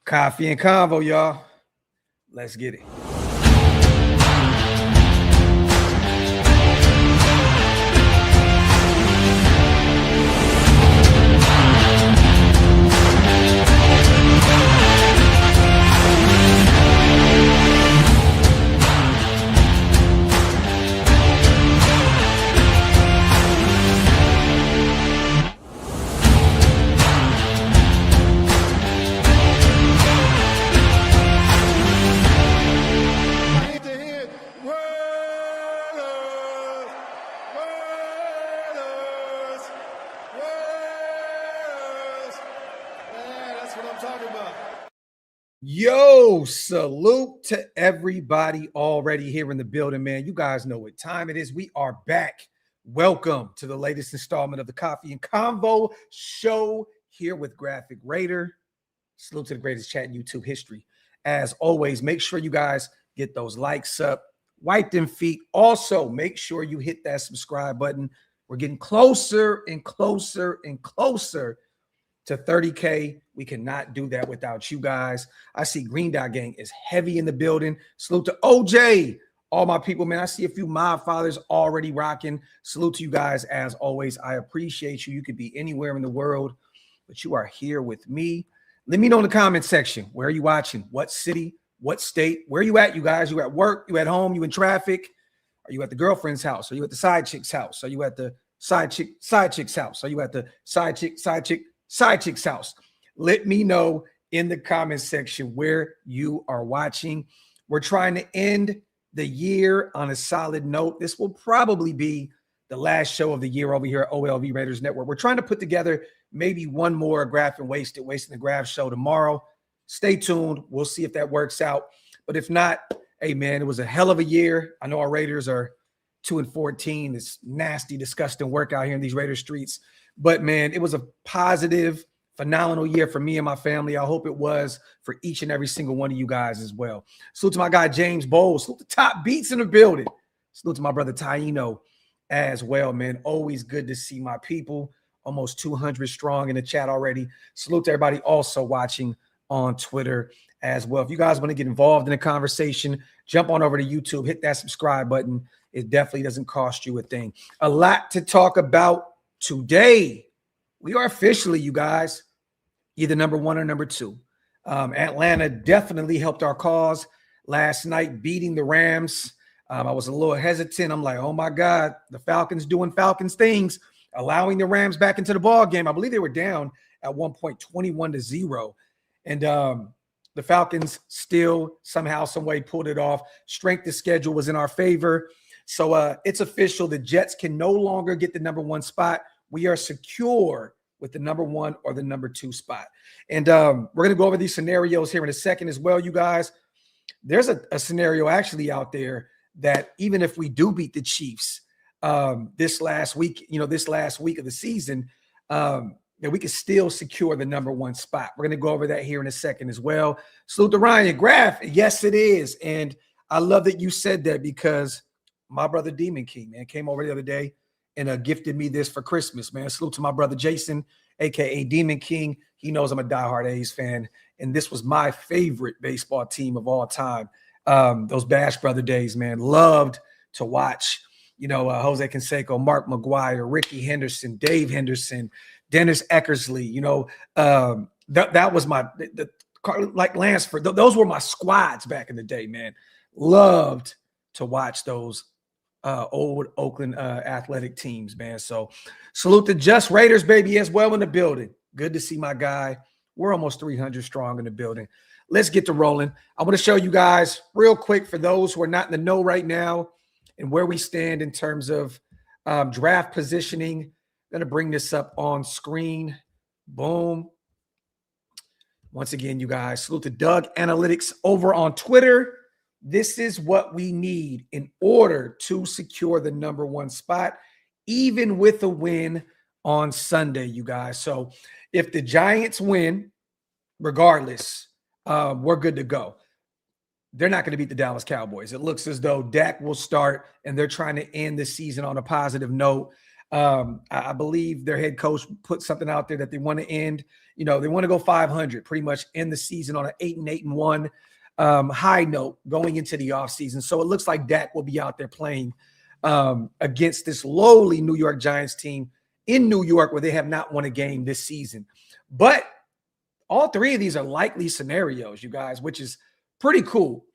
Coffee and convo, y'all. Let's get it. Yo, salute to everybody already here in the building, man. You guys know what time it is. We are back. Welcome to the latest installment of the Coffee and Convo show here with Graphk Raider. Salute to the greatest chat in YouTube history. As always, make sure you guys get those likes up, wipe them feet. Also, make sure you hit that subscribe button. We're getting closer and closer and closer to 30K. We cannot do that without you guys. I see Green Dot Gang is heavy in the building. Salute to OJ, all my people, man. I see a few mob fathers already rocking. Salute to you guys as always. I appreciate you. You could be anywhere in the world, but you are here with me. Let me know in the comment section, where are you watching? What city? What state? Where are you at, you guys? You at work? You at home? You in traffic? Are you at the girlfriend's house? Are you at the side chick's house? Are you at the side chick's house? Are you at the side chick's house? Let me know in the comment section where you are watching. We're trying to end the year on a solid note. This will probably be the last show of the year over here at OLV Raiders Network. We're trying to put together maybe one more Graphk and Wasting the Graphk show tomorrow. Stay tuned. We'll see if that works out. But if not, hey, man, it was a hell of a year. I know our Raiders are 2-14. It's nasty, disgusting work out here in these Raider streets. But, man, it was a positive, phenomenal year for me and my family. I hope it was for each and every single one of you guys as well. Salute to my guy, James Bowles. Salute to Top Beats in the building. Salute to my brother, Taino, as well, man. Always good to see my people. Almost 200 strong in the chat already. Salute to everybody also watching on Twitter as well. If you guys want to get involved in the conversation, jump on over to YouTube. Hit that subscribe button. It definitely doesn't cost you a thing. A lot to talk about today. We are officially, you guys, either number one or number two. Atlanta definitely helped our cause last night, beating the Rams. I was a little hesitant. I'm like, oh, my God, the Falcons doing Falcons things, allowing the Rams back into the ball game. I believe they were down at one point 21-0. And the Falcons still somehow, some way pulled it off. Strength of schedule was in our favor. So it's official. The Jets can no longer get the number one spot. We are secure with the number one or the number two spot. And we're going to go over these scenarios here in a second as well, you guys. There's a scenario actually out there that even if we do beat the Chiefs this last week of the season, that we can still secure the number one spot. We're going to go over that here in a second as well. Salute to Ryan Graphk. Yes, it is. And I love that you said that because my brother Demon King, man, came over the other day and gifted me this for Christmas, man. Salute to my brother Jason, a.k.a. Demon King. He knows I'm a diehard A's fan, and this was my favorite baseball team of all time. Those Bash Brother days, man. Loved to watch, Jose Canseco, Mark McGuire, Ricky Henderson, Dave Henderson, Dennis Eckersley, that was like Lansford. Those were my squads back in the day, man. Loved to watch those old Oakland athletic teams, man. So salute to Just Raiders, baby, as well in the building. Good to see my guy. We're almost 300 strong in the building. Let's get to rolling. I want to show you guys real quick for those who are not in the know right now and where we stand in terms of draft positioning. Going to bring this up on screen. Boom. Once again, you guys, salute to Doug Analytics over on Twitter. This is what we need in order to secure the number one spot, even with a win on Sunday, you guys. So if the Giants win, regardless, we're good to go. They're not going to beat the Dallas Cowboys. It looks as though Dak will start, and they're trying to end the season on a positive note. I believe their head coach put something out there that they want to end, they want to go 500, pretty much end the season on an 8-1 high note going into the offseason. So it looks like Dak will be out there playing against this lowly New York Giants team in New York, where they have not won a game this season. But all three of these are likely scenarios, you guys, which is pretty cool.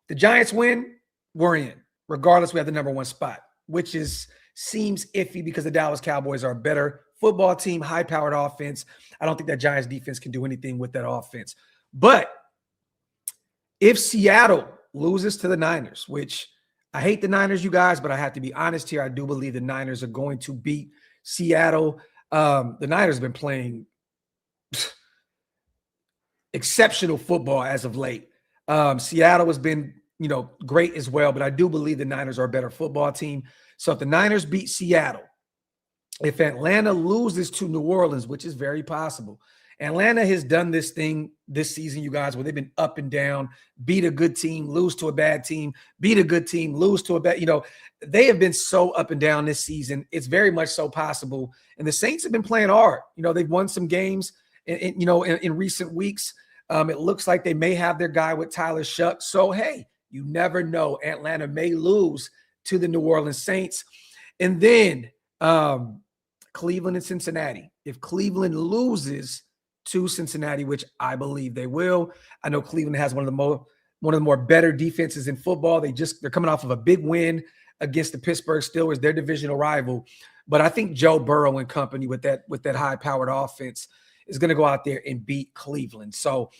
The Giants win, we're in. Regardless, we have the number one spot, which seems iffy because the Dallas Cowboys are a better football team, high-powered offense. I don't think that Giants defense can do anything with that offense. But if Seattle loses to the Niners, which I hate the Niners, you guys, but I have to be honest here, I do believe the Niners are going to beat Seattle. The Niners have been playing exceptional football as of late. Seattle has been, great as well, but I do believe the Niners are a better football team. So if the Niners beat Seattle, if Atlanta loses to New Orleans, which is very possible, Atlanta has done this thing this season, you guys, where they've been up and down, beat a good team, lose to a bad team, beat a good team, lose to a bad, they have been so up and down this season. It's very much so possible. And the Saints have been playing hard. They've won some games in recent weeks. It looks like they may have their guy with Tyler Shuck. So, hey, you never know. Atlanta may lose to the New Orleans Saints. And then Cleveland and Cincinnati. If Cleveland loses to Cincinnati, which I believe they will, I know Cleveland has one of the more better defenses in football. They're coming off of a big win against the Pittsburgh Steelers, their divisional rival. But I think Joe Burrow and company with that high-powered offense is going to go out there and beat Cleveland. So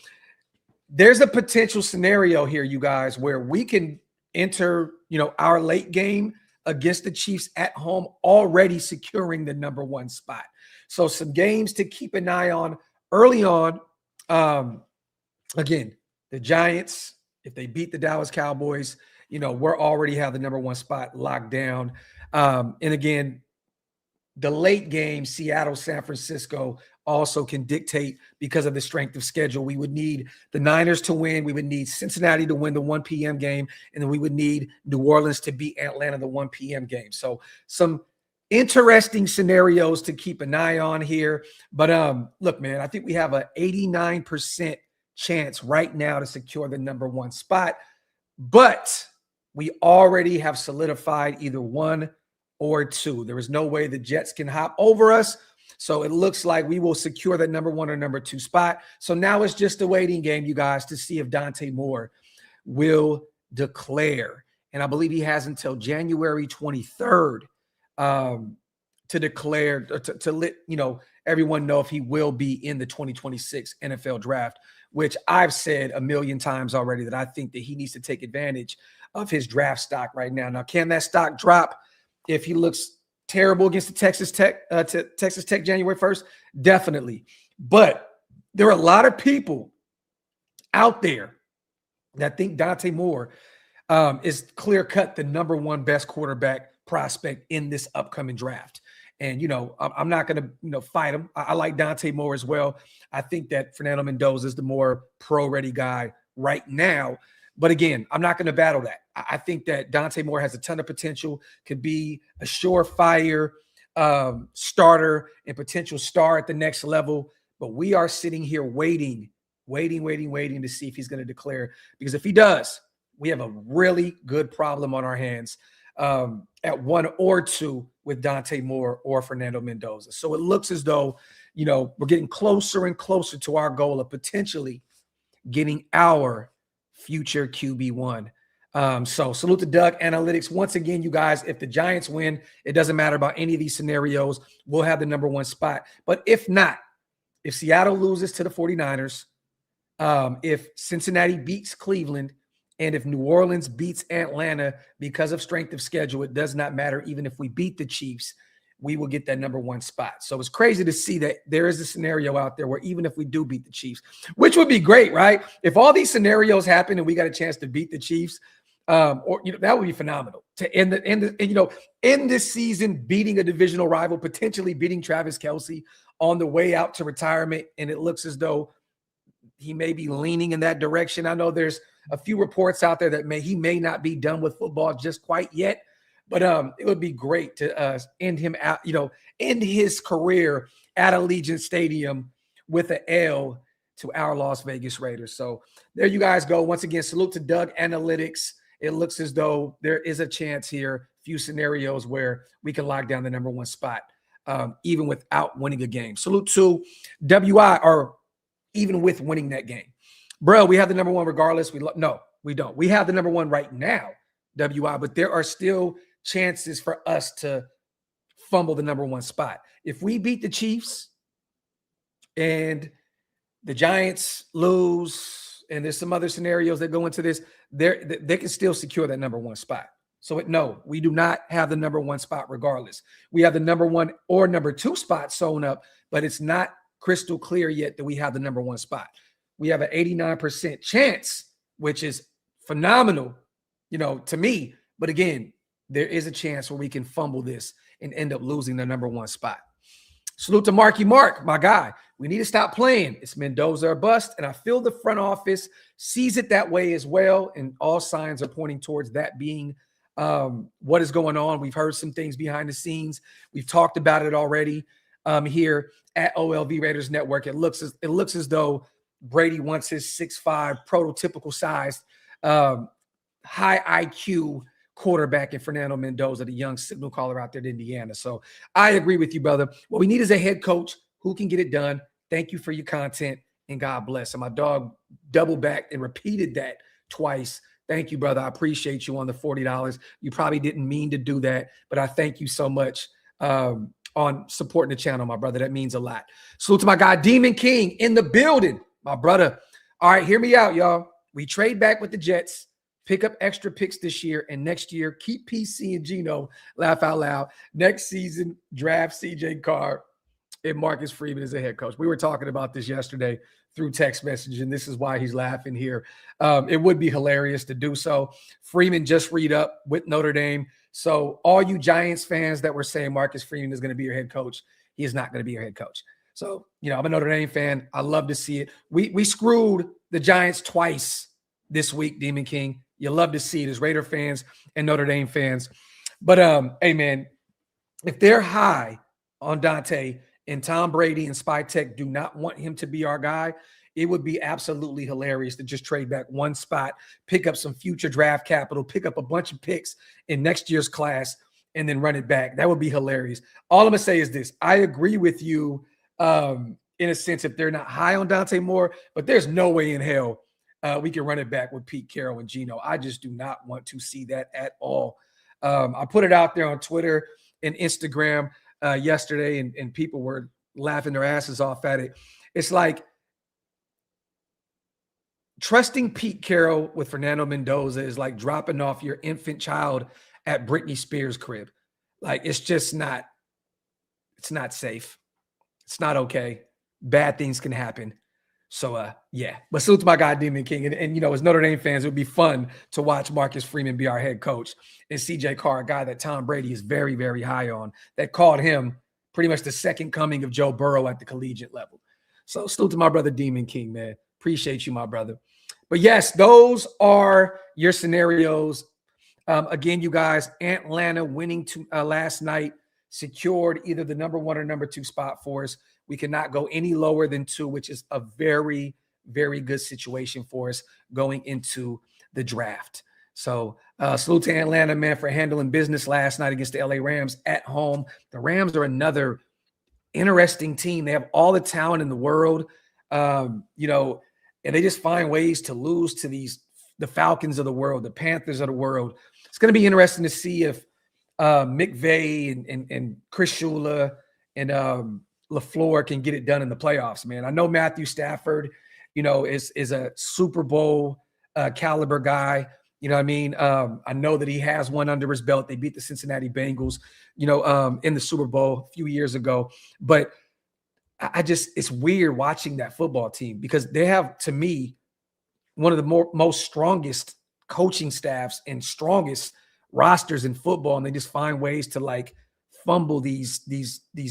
there's a potential scenario here, you guys, where we can enter, our late game against the Chiefs at home, already securing the number one spot. So some games to keep an eye on early on. Again, the Giants, if they beat the Dallas Cowboys, we're already have the number one spot locked down. And again, the late game, Seattle, San Francisco, also can dictate because of the strength of schedule. We would need the Niners to win. We would need Cincinnati to win the 1 p.m. game. And then we would need New Orleans to beat Atlanta the 1 p.m. game. So some interesting scenarios to keep an eye on here. But look, man, I think we have an 89% chance right now to secure the number one spot. But we already have solidified either one or two. There is no way the Jets can hop over us. So it looks like we will secure that number one or number two spot. So now it's just a waiting game, you guys, to see if Dante Moore will declare. And I believe he has until January 23rd to declare, to let everyone know if he will be in the 2026 NFL draft, which I've said a million times already that I think that he needs to take advantage of his draft stock right now. Now, can that stock drop if he looks terrible against the Texas Tech January 1st? Definitely. But there are a lot of people out there that think Dante Moore is clear-cut the number one best quarterback prospect in this upcoming draft. And, I'm not going to, fight him. I like Dante Moore as well. I think that Fernando Mendoza is the more pro-ready guy right now. But again, I'm not going to battle that. I think that Dante Moore has a ton of potential, could be a surefire starter and potential star at the next level. But we are sitting here waiting to see if he's going to declare. Because if he does, we have a really good problem on our hands at one or two with Dante Moore or Fernando Mendoza. So it looks as though, we're getting closer and closer to our goal of potentially getting our future QB1. So salute to Doug Analytics. Once again, you guys, if the Giants win, it doesn't matter about any of these scenarios. We'll have the number one spot. But if not, if Seattle loses to the 49ers, if Cincinnati beats Cleveland, and if New Orleans beats Atlanta because of strength of schedule, it does not matter. Even if we beat the Chiefs, we will get that number one spot. So it's crazy to see that there is a scenario out there where even if we do beat the Chiefs, which would be great, right? If all these scenarios happen and we got a chance to beat the Chiefs, that would be phenomenal to end this season beating a divisional rival, potentially beating Travis Kelce on the way out to retirement. And it looks as though he may be leaning in that direction. I know there's a few reports out there that he may not be done with football just quite yet. But it would be great to end him out, end his career at Allegiant Stadium with an L to our Las Vegas Raiders. So there you guys go. Once again, salute to Doug Analytics. It looks as though there is a chance here, few scenarios where we can lock down the number one spot, even without winning a game. Salute to WI, or even with winning that game. Bro, we have the number one regardless. No, we don't. We have the number one right now, WI, but there are still chances for us to fumble the number one spot. If we beat the Chiefs and the Giants lose, and there's some other scenarios that go into this, they can still secure that number one spot. So no, we do not have the number one spot regardless. We have the number one or number two spot sewn up, but it's not crystal clear yet that we have the number one spot. We have an 89% chance, which is phenomenal, to me. But again, there is a chance where we can fumble this and end up losing the number one spot. Salute to Marky Mark, my guy. We need to stop playing. It's Mendoza or bust, and I feel the front office sees it that way as well, and all signs are pointing towards that being what is going on. We've heard some things behind the scenes. We've talked about it already here at OLV Raiders Network. It looks as though Brady wants his 6'5", prototypical sized, high IQ quarterback in Fernando Mendoza, the young signal caller out there in Indiana. So I agree with you, brother. What we need is a head coach who can get it done. Thank you for your content, and God bless. And my dog double backed and repeated that twice. Thank you, brother. I appreciate you on the $40. You probably didn't mean to do that, but I thank you so much on supporting the channel, my brother. That means a lot. Salute to my guy, Demon King, in the building, my brother. All right, hear me out, y'all. We trade back with the Jets, pick up extra picks this year, and next year, keep PC and Geno, laugh out loud. Next season, draft CJ Carr and Marcus Freeman as a head coach. We were talking about this yesterday through text message, and this is why he's laughing here. It would be hilarious to do so. Freeman just read up with Notre Dame. So all you Giants fans that were saying Marcus Freeman is going to be your head coach, he is not going to be your head coach. So, I'm a Notre Dame fan. I love to see it. We screwed the Giants twice this week, Demon King. You love to see it as Raider fans and Notre Dame fans. But, hey, man, if they're high on Dante and Tom Brady and Spy Tech do not want him to be our guy, it would be absolutely hilarious to just trade back one spot, pick up some future draft capital, pick up a bunch of picks in next year's class, and then run it back. That would be hilarious. All I'm going to say is this. I agree with you in a sense if they're not high on Dante Moore, but there's no way in hell we can run it back with Pete Carroll and Geno. I just do not want to see that at all. I put it out there on Twitter and Instagram yesterday, and people were laughing their asses off at it. It's like trusting Pete Carroll with Fernando Mendoza is like dropping off your infant child at Britney Spears' crib. Like, it's just not, it's not safe. It's not okay. Bad things can happen. So, yeah. But salute to my guy, Demon King. And as Notre Dame fans, it would be fun to watch Marcus Freeman be our head coach and CJ Carr, a guy that Tom Brady is very, very high on, that called him pretty much the second coming of Joe Burrow at the collegiate level. So salute to my brother, Demon King, man. Appreciate you, my brother. But yes, those are your scenarios. Again, you guys, Atlanta winning last night secured either the number one or number two spot for us. We cannot go any lower than 2, which is a very, very good situation for us going into the draft. So salute to Atlanta, man, for handling business last night against the LA Rams at home. The Rams are another interesting team. They have all the talent in the world, and they just find ways to lose to the Falcons of the world, the Panthers of the world. It's going to be interesting to see if McVay and Chris Shula and LaFleur can get it done in the playoffs, man. I know Matthew Stafford, is a Super Bowl caliber guy. You know what I mean? I know that he has one under his belt. They beat the Cincinnati Bengals, in the Super Bowl a few years ago. But it's weird watching that football team because they have, to me, one of the most strongest coaching staffs and strongest rosters in football, and they just find ways to fumble these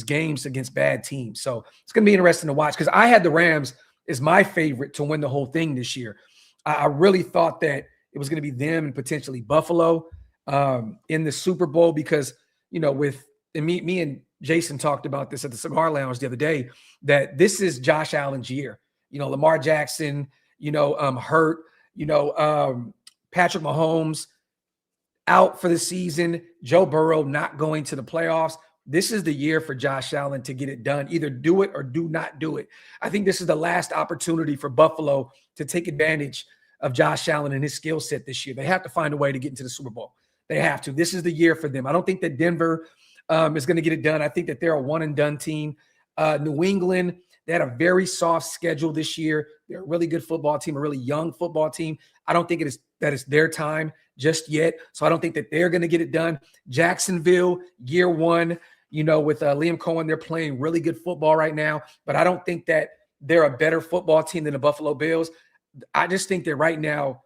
games against bad teams. So it's going to be interesting to watch because I had the Rams as my favorite to win the whole thing this year. I really thought that it was going to be them and potentially Buffalo. in the Super Bowl because, me and Jason talked about this at the Cigar Lounge the other day, that this is Josh Allen's year. Lamar Jackson, hurt, Patrick Mahomes out for the season, Joe Burrow not going to the playoffs. This is the year for Josh Allen to get it done. Either do it or do not do it. I think this is the last opportunity for Buffalo to take advantage of Josh Allen and his skill set this year. They have to find a way to get into the Super Bowl. They have to. This is the year for them. I don't think that Denver is going to get it done. I think that they're a one-and-done team. New England, they had a very soft schedule this year. They're a really good football team, a really young football team. I don't think that it's their time just yet. So I don't think that they're going to get it done. Jacksonville, year one, with Liam Cohen, they're playing really good football right now. But I don't think that they're a better football team than the Buffalo Bills. I just think that right now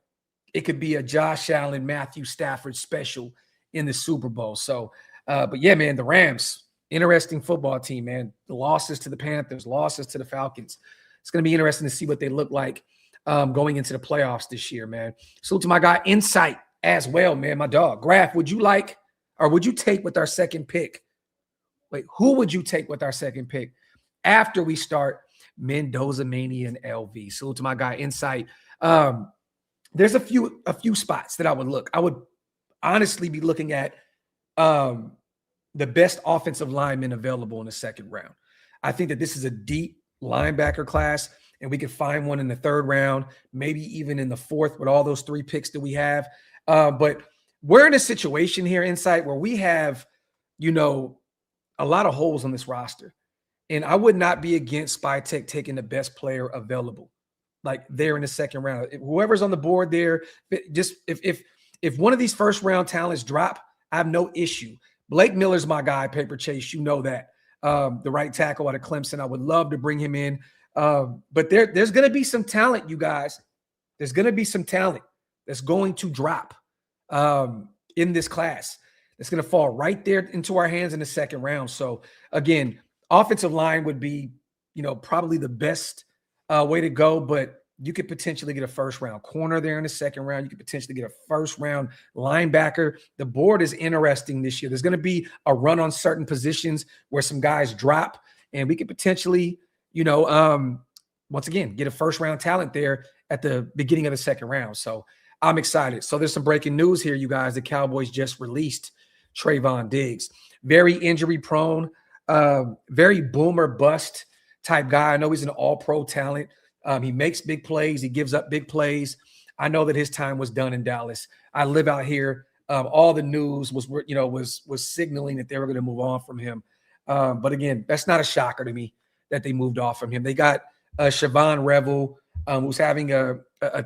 it could be a Josh Allen, Matthew Stafford special in the Super Bowl. So, but yeah, man, the Rams, interesting football team, man. The losses to the Panthers, losses to the Falcons. It's going to be interesting to see what they look like going into the playoffs this year, man. Salute to my guy, Insight, as well, man, my dog. Graphk, would you take with our second pick? Wait, who would you take with our second pick after we start Mendoza Mania and LV? Salute to my guy, Insight. There's a few spots that I would look. I would honestly be looking at the best offensive linemen available in the second round. I think that this is a deep linebacker class, and we could find one in the third round, maybe even in the fourth with all those 3 picks that we have. But we're in a situation here, Insight, where we have, a lot of holes on this roster. And I would not be against SpyTech taking the best player available, like there in the second round. Whoever's on the board there, just if one of these first round talents drop, I have no issue. Blake Miller's my guy, Paper Chase. You know that. The right tackle out of Clemson. I would love to bring him in. But there's going to be some talent, you guys. There's going to be some talent that's going to drop in this class. It's going to fall right there into our hands in the second round. So, again, offensive line would be, probably the best way to go, but you could potentially get a first-round corner there in the second round. You could potentially get a first-round linebacker. The board is interesting this year. There's going to be a run on certain positions where some guys drop, and we could potentially, once again, get a first-round talent there at the beginning of the second round. So I'm excited. So there's some breaking news here, you guys. The Cowboys just released Trayvon Diggs. Very injury-prone, very boomer bust type guy. I know he's an all-pro talent. He makes big plays. He gives up big plays. I know that his time was done in Dallas. I live out here. All the news was signaling that they were going to move on from him. But again, that's not a shocker to me that they moved off from him. They got Siobhan Revel, who's having a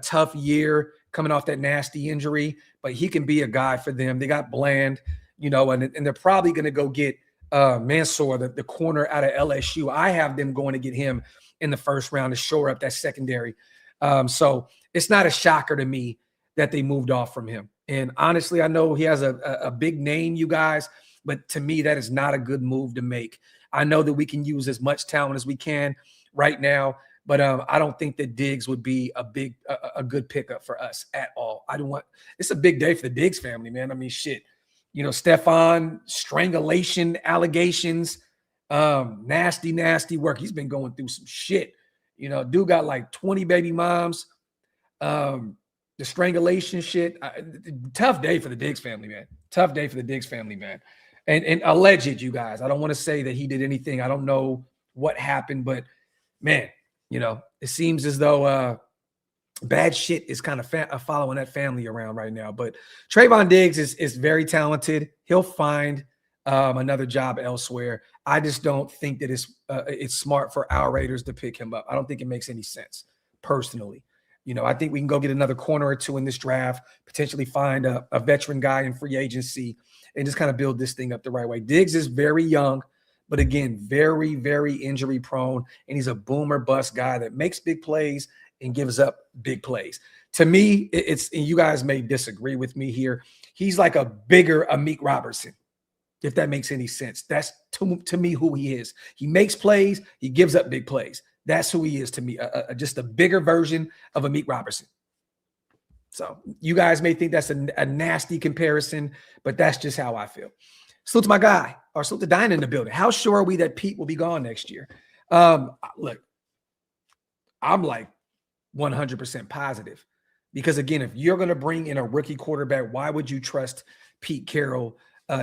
tough year coming off that nasty injury, but he can be a guy for them. They got Bland, and they're probably going to go get Mansour, the corner out of LSU. I have them going to get him in the first round to shore up that secondary. So it's not a shocker to me that they moved off from him. And honestly, I know he has a big name, you guys, but to me, that is not a good move to make. I know that we can use as much talent as we can right now, but I don't think that Diggs would be a good pickup for us at all. It's a big day for the Diggs family, man. I mean, shit. Stephon, strangulation allegations, nasty work. He's been going through some shit. Dude got like 20 baby moms. The strangulation shit. Tough day for the Diggs family, man. Tough day for the Diggs family, man. And alleged, you guys. I don't want to say that he did anything. I don't know what happened, but man, it seems as though bad shit is kind of following that family around right now. But Trayvon Diggs is very talented. He'll find another job elsewhere. I just don't think that it's smart for our Raiders to pick him up. I don't think it makes any sense personally. I think we can go get another corner or two in this draft, potentially find a veteran guy in free agency and just kind of build this thing up the right way. Diggs is very young, but again, very, very injury prone. And he's a boomer bust guy that makes big plays and gives up big plays. To me, and you guys may disagree with me here, he's like a bigger Amik Robertson, if that makes any sense. That's to me who he is. He makes plays, he gives up big plays. That's who he is to me, just a bigger version of Amik Robertson. So you guys may think that's a nasty comparison, but that's just how I feel. Salute to my guy, or salute to Dine in the building. How sure are we that Pete will be gone next year? Look, I'm like 100% positive because, again, if you're going to bring in a rookie quarterback, why would you trust Pete Carroll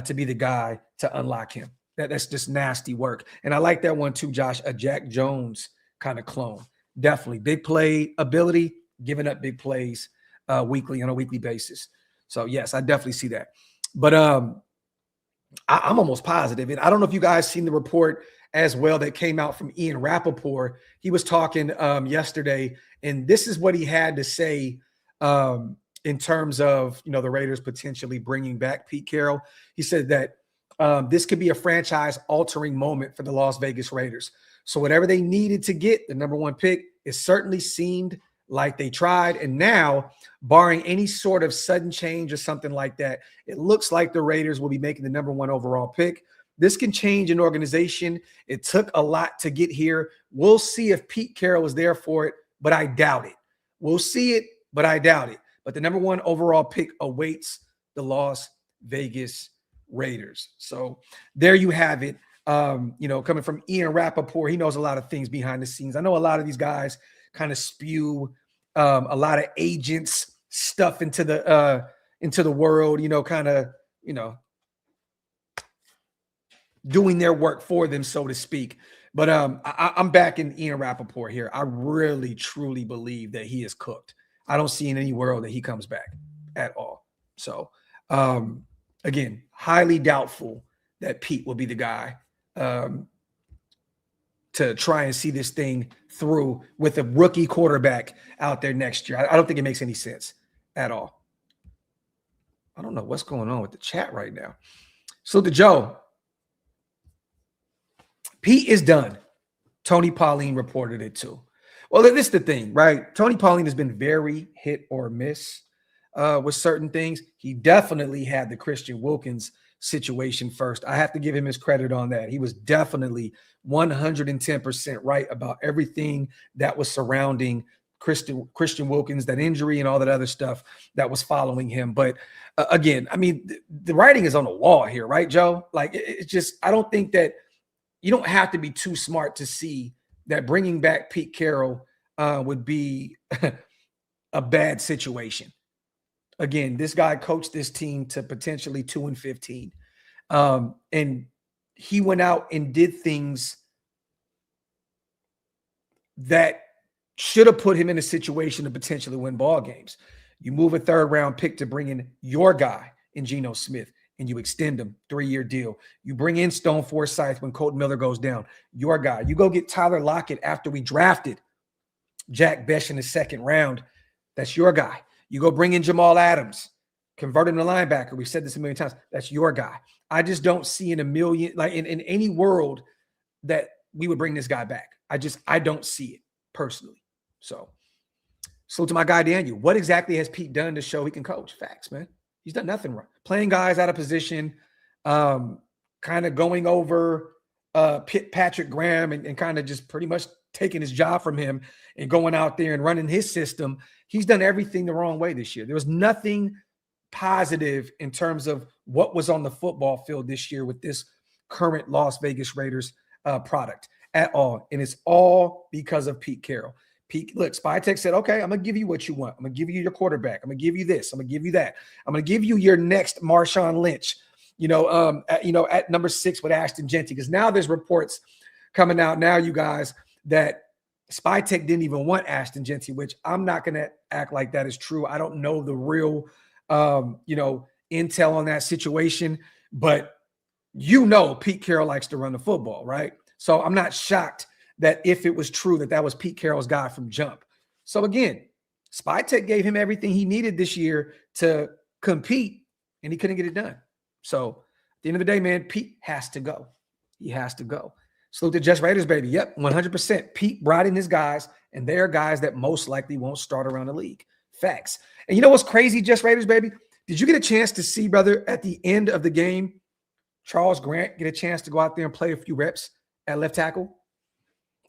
to be the guy to unlock him? That's just nasty work. And I like that one too, Josh, a Jack Jones kind of clone. Definitely big play ability, giving up big plays weekly on a weekly basis. So yes, I definitely see that. But I'm almost positive. And I don't know if you guys seen the report as well that came out from Ian Rappaport. He was talking yesterday, and this is what he had to say in terms of, the Raiders potentially bringing back Pete Carroll. He said that this could be a franchise-altering moment for the Las Vegas Raiders. So whatever they needed to get, the number one pick, it certainly seemed like they tried. And now, barring any sort of sudden change or something like that, it looks like the Raiders will be making the number one overall pick. This can change an organization. It took a lot to get here. We'll see if Pete Carroll is there for it, but I doubt it. We'll see it, but I doubt it. But the number one overall pick awaits the Las Vegas Raiders. So there you have it. Coming from Ian Rappaport, he knows a lot of things behind the scenes. I know a lot of these guys kind of spew a lot of agents stuff into the world, doing their work for them, so to speak. But I'm back in Ian Rappaport here. I really, truly believe that he is cooked. I don't see in any world that he comes back at all. So, again, highly doubtful that Pete will be the guy to try and see this thing through with a rookie quarterback out there next year. I don't think it makes any sense at all. I don't know what's going on with the chat right now. So the Joe, Pete is done. Tony Pauline reported it too. Well, this is the thing, right? Tony Pauline has been very hit or miss with certain things. He definitely had the Christian Wilkins situation first. I have to give him his credit on that. He was definitely 110% right about everything that was surrounding Christian Wilkins, that injury and all that other stuff that was following him. But again, I mean, the writing is on the wall here, right, Joe? Like, it's just, I don't think that you don't have to be too smart to see that bringing back Pete Carroll would be a bad situation. Again, this guy coached this team to potentially 2-15. And he went out and did things that should have put him in a situation to potentially win ball games. You move a third-round pick to bring in your guy in Geno Smith, and you extend him, 3-year deal. You bring in Stone Forsythe when Colton Miller goes down, your guy. You go get Tyler Lockett after we drafted Jack Besh in the second round. That's your guy. You go bring in Jamal Adams, convert him to linebacker. We've said this a million times. That's your guy. I just don't see in any world that we would bring this guy back. I don't see it personally. So to my guy, Daniel, what exactly has Pete done to show he can coach? Facts, man. He's done nothing wrong. Playing guys out of position, kind of going over Patrick Graham and kind of just pretty much taking his job from him and going out there and running his system. He's done everything the wrong way this year. There was nothing positive in terms of what was on the football field this year with this current Las Vegas Raiders product at all. And it's all because of Pete Carroll. Look, Spytech said, okay, I'm going to give you what you want. I'm going to give you your quarterback. I'm going to give you this. I'm going to give you that. I'm going to give you your next Marshawn Lynch, at number 6 with Ashton Jeanty. Because now there's reports coming out now, you guys, that Spytech didn't even want Ashton Jeanty, which I'm not going to act like that is true. I don't know the real, intel on that situation. But Pete Carroll likes to run the football, right? So I'm not shocked that if it was true that was Pete Carroll's guy from jump. So again, Spytech gave him everything he needed this year to compete, and he couldn't get it done. So at the end of the day, man, Pete has to go. He has to go. Salute to Just Raiders, baby. Yep, 100%. Pete brought in his guys, and they are guys that most likely won't start around the league. Facts. And you know what's crazy, Just Raiders, baby? Did you get a chance to see, brother, at the end of the game, Charles Grant get a chance to go out there and play a few reps at left tackle?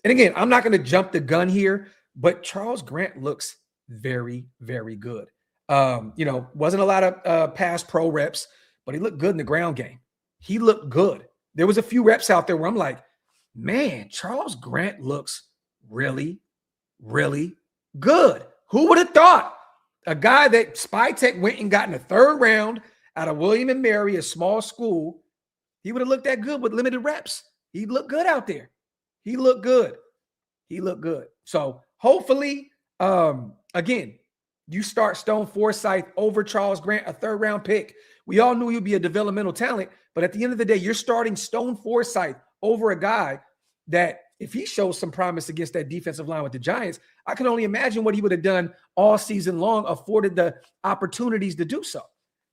And again, I'm not going to jump the gun here, but Charles Grant looks very, very good. Wasn't a lot of pass pro reps, but he looked good in the ground game. He looked good. There was a few reps out there where I'm like, man, Charles Grant looks really, really good. Who would have thought a guy that Spy Tech went and got in the 3rd round out of William and Mary, a small school, he would have looked that good with limited reps. He looked good out there. He looked good. So hopefully, again, you start Stone Forsythe over Charles Grant, a 3rd round pick. We all knew he'd be a developmental talent, but at the end of the day, you're starting Stone Forsythe over a guy that if he shows some promise against that defensive line with the Giants, I can only imagine what he would have done all season long, afforded the opportunities to do so.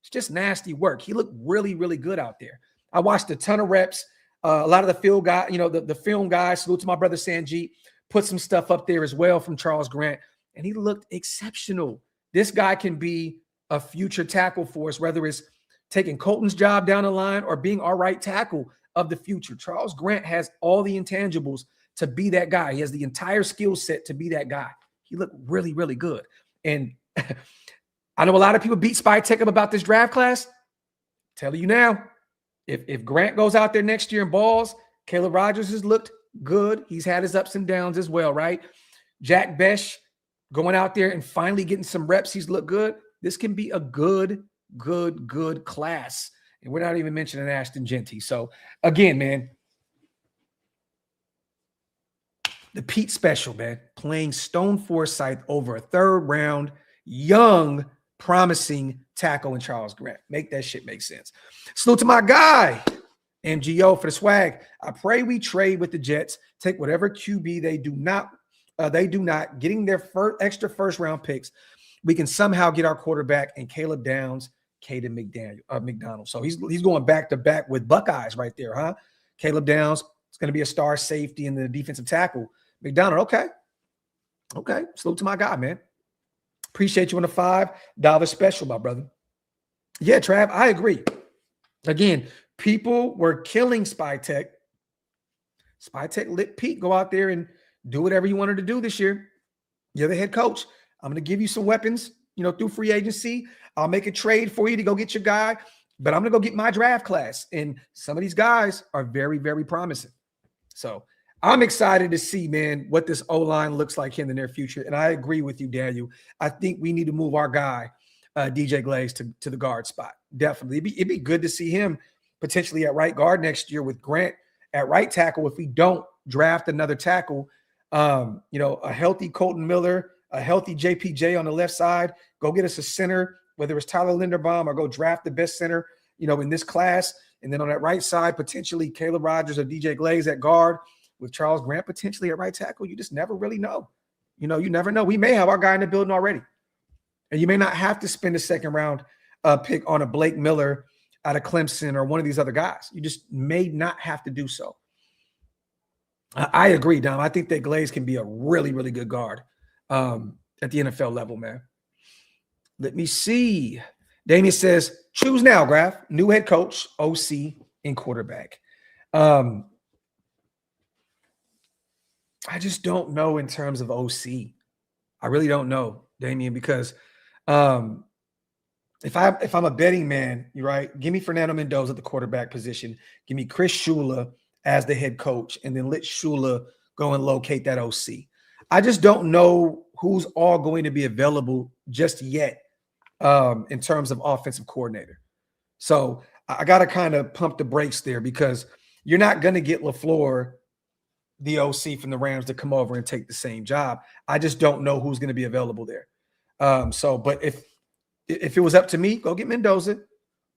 It's just nasty work. He looked really, really good out there. I watched a ton of reps. A lot of the film guy, the film guys, salute to my brother Sanjit, put some stuff up there as well from Charles Grant, and he looked exceptional. This guy can be a future tackle for us, whether it's taking Colton's job down the line or being our right tackle of the future. Charles Grant has all the intangibles to be that guy. He has the entire skill set to be that guy. He looked really, really good. And I know a lot of people beat Spy Tech up about this draft class. Telling you now, if Grant goes out there next year and balls, Caleb Rogers has looked good. He's had his ups and downs as well, right? Jack Besh going out there and finally getting some reps. He's looked good. This can be a good class. And we're not even mentioning Ashton Genty. So, again, man, the Pete special, man, playing Stone Forsythe over a 3rd round, young, promising tackle in Charles Grant. Make that shit make sense. Salute to my guy, MGO, for the swag. I pray we trade with the Jets, take whatever QB they do not, getting their extra 1st round picks. We can somehow get our quarterback and Caleb Downs, Caden McDonald. So he's going back to back with Buckeyes right there, huh? Caleb Downs is going to be a star safety in the defensive tackle. McDonald, okay. Salute to my guy, man. Appreciate you on the $5 special, my brother. Yeah, Trav, I agree. Again, people were killing Spy Tech. Spy Tech let Pete go out there and do whatever he wanted to do this year. You're the head coach. I'm going to give you some weapons, through free agency. I'll make a trade for you to go get your guy, but I'm going to go get my draft class. And some of these guys are very, very promising. So I'm excited to see, man, what this O-line looks like in the near future. And I agree with you, Daniel. I think we need to move our guy, DJ Glaze, to the guard spot. Definitely. It'd be good to see him potentially at right guard next year with Grant at right tackle if we don't draft another tackle. A healthy Colton Miller, a healthy JPJ on the left side. Go get us a center, whether it's Tyler Linderbaum, or go draft the best center, in this class. And then on that right side, potentially Caleb Rogers or DJ Glaze at guard with Charles Grant potentially at right tackle. You just never really know. You never know. We may have our guy in the building already. And you may not have to spend a 2nd round pick on a Blake Miller out of Clemson or one of these other guys. You just may not have to do so. I agree, Dom. I think that Glaze can be a really, really good guard at the NFL level, man. Let me see. Damien says, choose now, Graphk. New head coach, OC, and quarterback. I just don't know in terms of OC. I really don't know, Damien, because if I'm a betting man, you're right, give me Fernando Mendoza at the quarterback position. Give me Chris Shula as the head coach, and then let Shula go and locate that OC. I just don't know who's all going to be available just yet in terms of offensive coordinator. So I got to kind of pump the brakes there, because you're not going to get LaFleur, the OC from the Rams, to come over and take the same job. I just don't know who's going to be available there. But if it was up to me, go get Mendoza,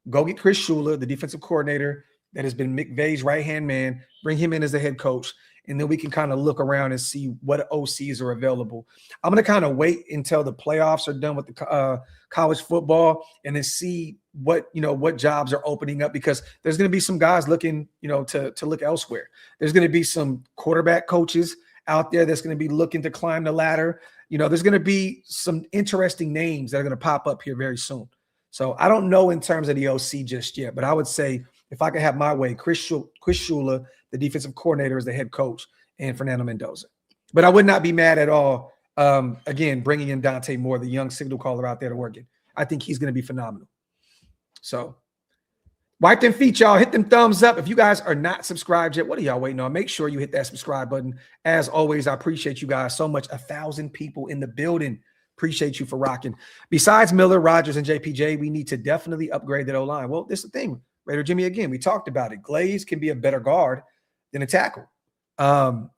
go get Chris Shula, the defensive coordinator that has been McVay's right-hand man, bring him in as the head coach, and then we can kind of look around and see what OCs are available. I'm going to kind of wait until the playoffs are done with the college football, and then see what jobs are opening up, because there's going to be some guys looking, to look elsewhere. There's going to be some quarterback coaches out there that's going to be looking to climb the ladder. There's going to be some interesting names that are going to pop up here very soon. So I don't know in terms of the OC just yet, but I would say if I could have my way, Chris Shula, the defensive coordinator, as the head coach, and Fernando Mendoza. But I would not be mad at all, again, bringing in Dante Moore, the young signal caller out there to work it. I think he's going to be phenomenal. So wipe them feet, y'all. Hit them thumbs up. If you guys are not subscribed yet, what are y'all waiting on? Make sure you hit that subscribe button. As always, I appreciate you guys so much. 1,000 people in the building. Appreciate you for rocking. Besides Miller, Rodgers, and JPJ, we need to definitely upgrade that O-line. Well, this is the thing. Raider Jimmy, again, we talked about it. Glaze can be a better guard than a tackle. Again,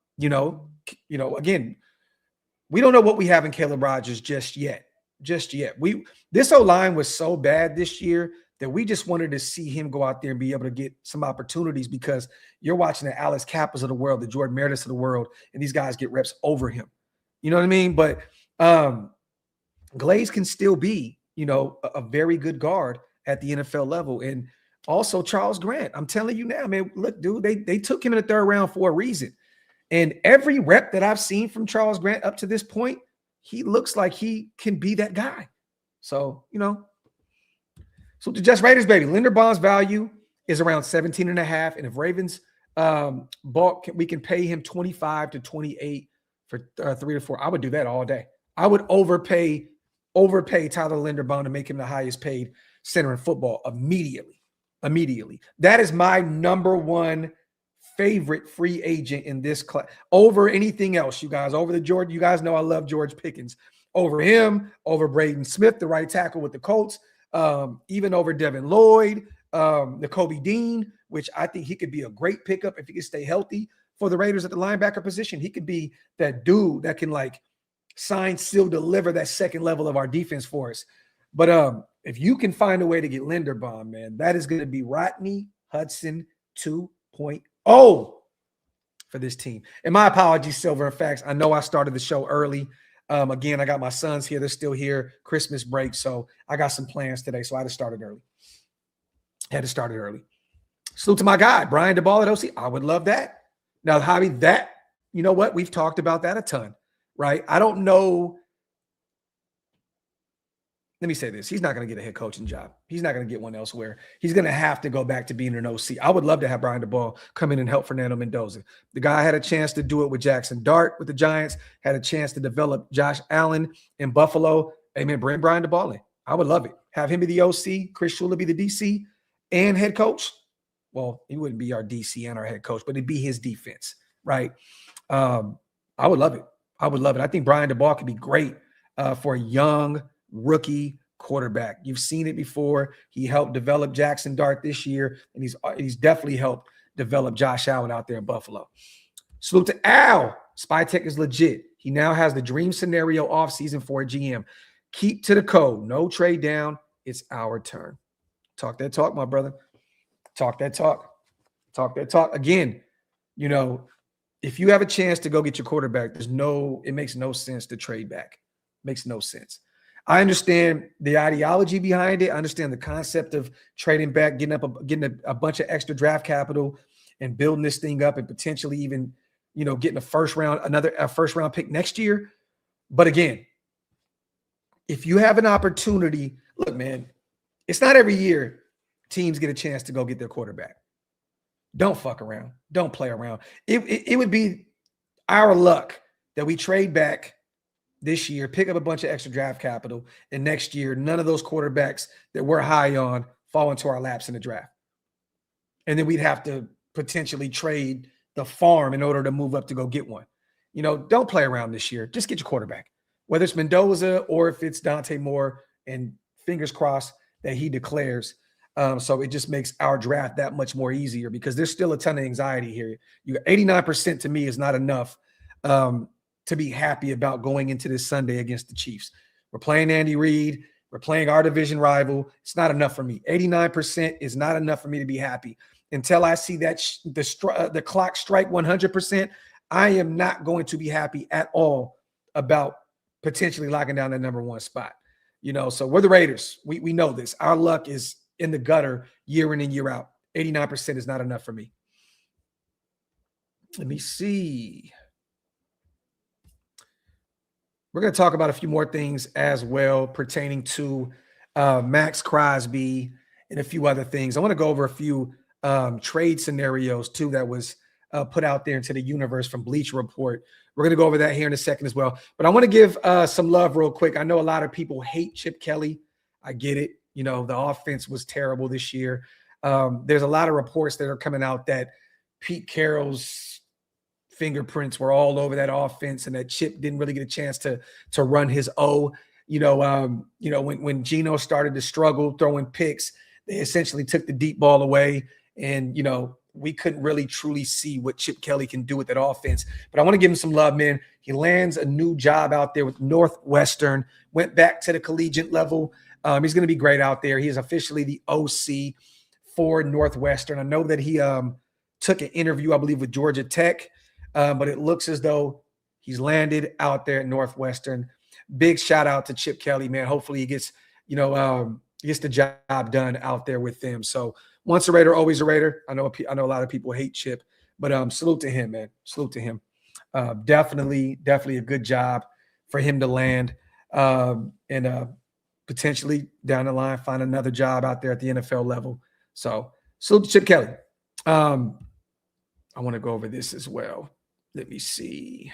we don't know what we have in Caleb Rodgers just yet. This O-line was so bad this year that we just wanted to see him go out there and be able to get some opportunities, because you're watching the Alex Kappas of the world, the Jordan Merediths of the world, and these guys get reps over him. You know what I mean? But Glaze can still be, a very good guard at the NFL level. And also Charles Grant. I'm telling you now, man, look, dude, they took him in the third round for a reason. And every rep that I've seen from Charles Grant up to this point, he looks like he can be that guy. So, so to Just Raiders, baby, Linderbaum's value is around 17.5. And if Ravens we can pay him 25 to 28 for 3 to 4. I would do that all day. I would overpay Tyler Linderbaum to make him the highest paid center in football immediately. That is my number one favorite free agent in this class over anything else, you guys. Over the George, you guys know I love George Pickens. Over him, over Braden Smith, the right tackle with the Colts, even over Devin Lloyd, Nakobe Dean, which I think he could be a great pickup if he can stay healthy for the Raiders at the linebacker position. He could be that dude that can sign, seal, deliver that second level of our defense for us. But if you can find a way to get Linderbaum, man, that is going to be Rodney Hudson 2.0 for this team. And my apologies, Silver and Facts. I know I started the show early. Again, I got my sons here. They're still here. Christmas break. So I got some plans today. So I had to start it early. Salute to my guy, Brian DeBall at OC. I would love that. Now, Javi, that, you know what? We've talked about that a ton, right? I don't know. Let me say this. He's not going to get a head coaching job. He's not going to get one elsewhere. He's going to have to go back to being an OC. I would love to have Brian DeBall come in and help Fernando Mendoza. The guy had a chance to do it with Jackson Dart with the Giants, had a chance to develop Josh Allen in Buffalo. Amen. Bring Brian DeBall in. I would love it. Have him be the OC, Chris Shula be the DC and head coach. Well, he wouldn't be our DC and our head coach, but it'd be his defense, right? I would love it. I think Brian DeBall could be great for a young rookie quarterback. You've seen it before. He helped develop Jackson Dart this year, and he's definitely helped develop Josh Allen out there in Buffalo. Salute to Al. SpyTech is legit. He now has the dream scenario offseason for a GM. Keep to the code. No trade down. It's our turn. Talk that talk, my brother. Talk that talk. Again, if you have a chance to go get your quarterback, it makes no sense to trade back. Makes no sense. I understand the ideology behind it. I understand the concept of trading back, getting a bunch of extra draft capital and building this thing up and potentially even, getting a first round pick next year. But again, if you have an opportunity, look, man, it's not every year teams get a chance to go get their quarterback. Don't fuck around. Don't play around. It would be our luck that we trade back this year, pick up a bunch of extra draft capital, and next year, none of those quarterbacks that we're high on fall into our laps in the draft. And then we'd have to potentially trade the farm in order to move up to go get one. Don't play around this year. Just get your quarterback, whether it's Mendoza or if it's Dante Moore, and fingers crossed that he declares. So it just makes our draft that much more easier, because there's still a ton of anxiety here. 89% to me is not enough to be happy about going into this Sunday against the Chiefs. We're playing Andy Reid. We're playing our division rival. It's not enough for me. 89% is not enough for me to be happy. Until I see that the clock strike 100%, I am not going to be happy at all about potentially locking down that number one spot. So we're the Raiders. We know this. Our luck is in the gutter year in and year out. 89% is not enough for me. Let me see. We're going to talk about a few more things as well pertaining to Maxx Crosby and a few other things. I want to go over a few trade scenarios too that was put out there into the universe from Bleacher Report. We're going to go over that here in a second as well. But I want to give some love real quick. I know a lot of people hate Chip Kelly. I get it. You know, the offense was terrible this year. There's a lot of reports that are coming out that Pete Carroll's fingerprints were all over that offense, and that Chip didn't really get a chance to run his O. When Geno started to struggle throwing picks, they essentially took the deep ball away, and we couldn't really truly see what Chip Kelly can do with that offense. But I want to give him some love, man. He lands a new job out there with Northwestern, went back to the collegiate level. He's going to be great out there. He is officially the OC for Northwestern. I know that he took an interview, I believe, with Georgia Tech, but it looks as though he's landed out there at Northwestern. Big shout out to Chip Kelly, man. Hopefully he gets the job done out there with them. So once a Raider, always a Raider. I know a lot of people hate Chip, but salute to him, man. Salute to him. Definitely a good job for him to land and potentially down the line find another job out there at the NFL level. So salute to Chip Kelly. I want to go over this as well. Let me see.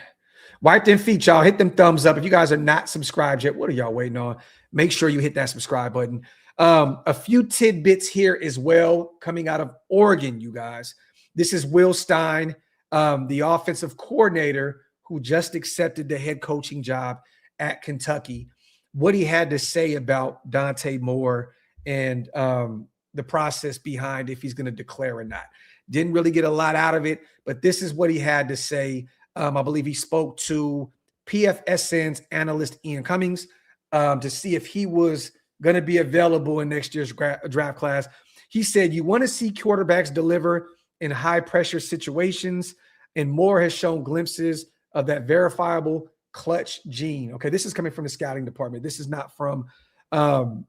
Wipe them feet, y'all. Hit them thumbs up. If you guys are not subscribed yet, what are y'all waiting on? Make sure you hit that subscribe button. A few tidbits here as well coming out of Oregon, you guys. This is Will Stein, the offensive coordinator who just accepted the head coaching job at Kentucky. What he had to say about Dante Moore and the process behind if he's going to declare or not. Didn't really get a lot out of it, but this is what he had to say. I believe he spoke to PFSN's analyst Ian Cummings to see if he was going to be available in next year's draft class. He said, you want to see quarterbacks deliver in high-pressure situations, and Moore has shown glimpses of that verifiable clutch gene. Okay, this is coming from the scouting department. This is not from the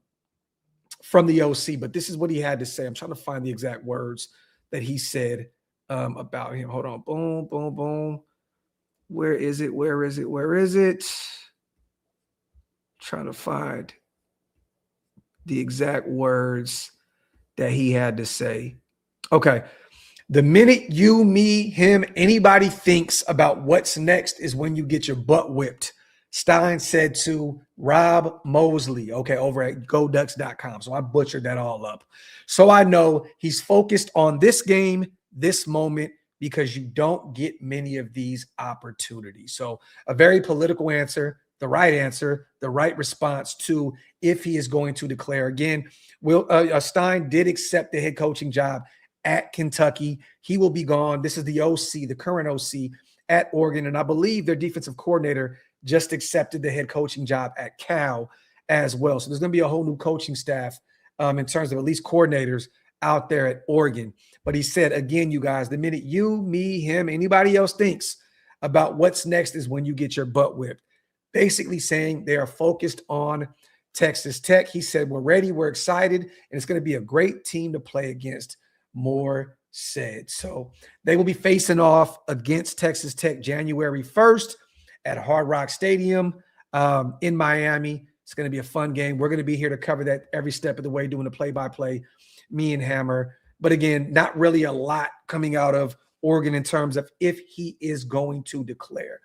OC, but this is what he had to say. I'm trying to find the exact words that he said about him. Hold on. Boom, boom, boom. Where is it? Trying to find the exact words that he had to say. Okay. The minute you, me, him, anybody thinks about what's next is when you get your butt whipped. Stein said to Rob Mosley, over at GoDucks.com. So I butchered that all up. So I know he's focused on this game, this moment, because you don't get many of these opportunities. So a very political answer, the right response to if he is going to declare. Again, Stein did accept the head coaching job at Kentucky. He will be gone. This is the OC, the current OC at Oregon. And I believe their defensive coordinator just accepted the head coaching job at Cal as well. So there's going to be a whole new coaching staff in terms of at least coordinators out there at Oregon. But he said, again, you guys, the minute you, me, him, anybody else thinks about what's next is when you get your butt whipped. Basically saying they are focused on Texas Tech. He said, we're ready, we're excited, and it's going to be a great team to play against, Moore said. So they will be facing off against Texas Tech January 1st at Hard Rock Stadium in Miami. It's going to be a fun game. We're going to be here to cover that every step of the way, doing the play-by-play, me and Hammer. But again, not really a lot coming out of Oregon in terms of if he is going to declare.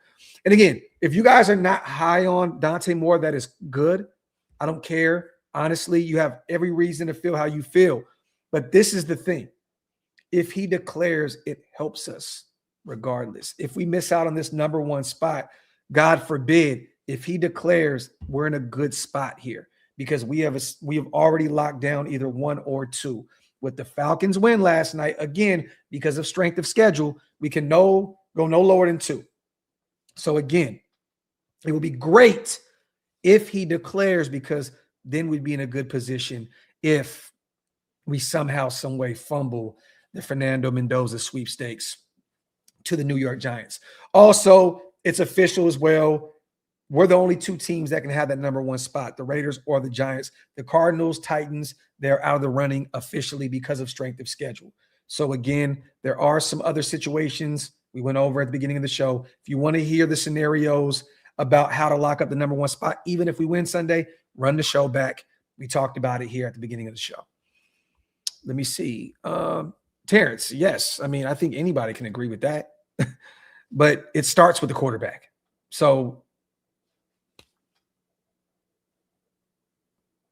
And again, if you guys are not high on Dante Moore, that is good. I don't care. Honestly, you have every reason to feel how you feel. But this is the thing. If he declares, it helps us regardless. If we miss out on this number one spot, God forbid, if he declares, we're in a good spot here because we have already locked down either one or two. With the Falcons win last night, again, because of strength of schedule, we can go no lower than 2. So again, it would be great if he declares, because then we'd be in a good position if we somehow, some way fumble the Fernando Mendoza sweepstakes to the New York Giants. Also, it's official as well. We're the only 2 teams that can have that number 1 spot, the Raiders or the Giants. The Cardinals, Titans, they're out of the running officially because of strength of schedule. So again, there are some other situations we went over at the beginning of the show. If you want to hear the scenarios about how to lock up the number 1 spot, even if we win Sunday, run the show back. We talked about it here at the beginning of the show. Let me see. Terrence, yes. I mean, I think anybody can agree with that. But it starts with the quarterback. So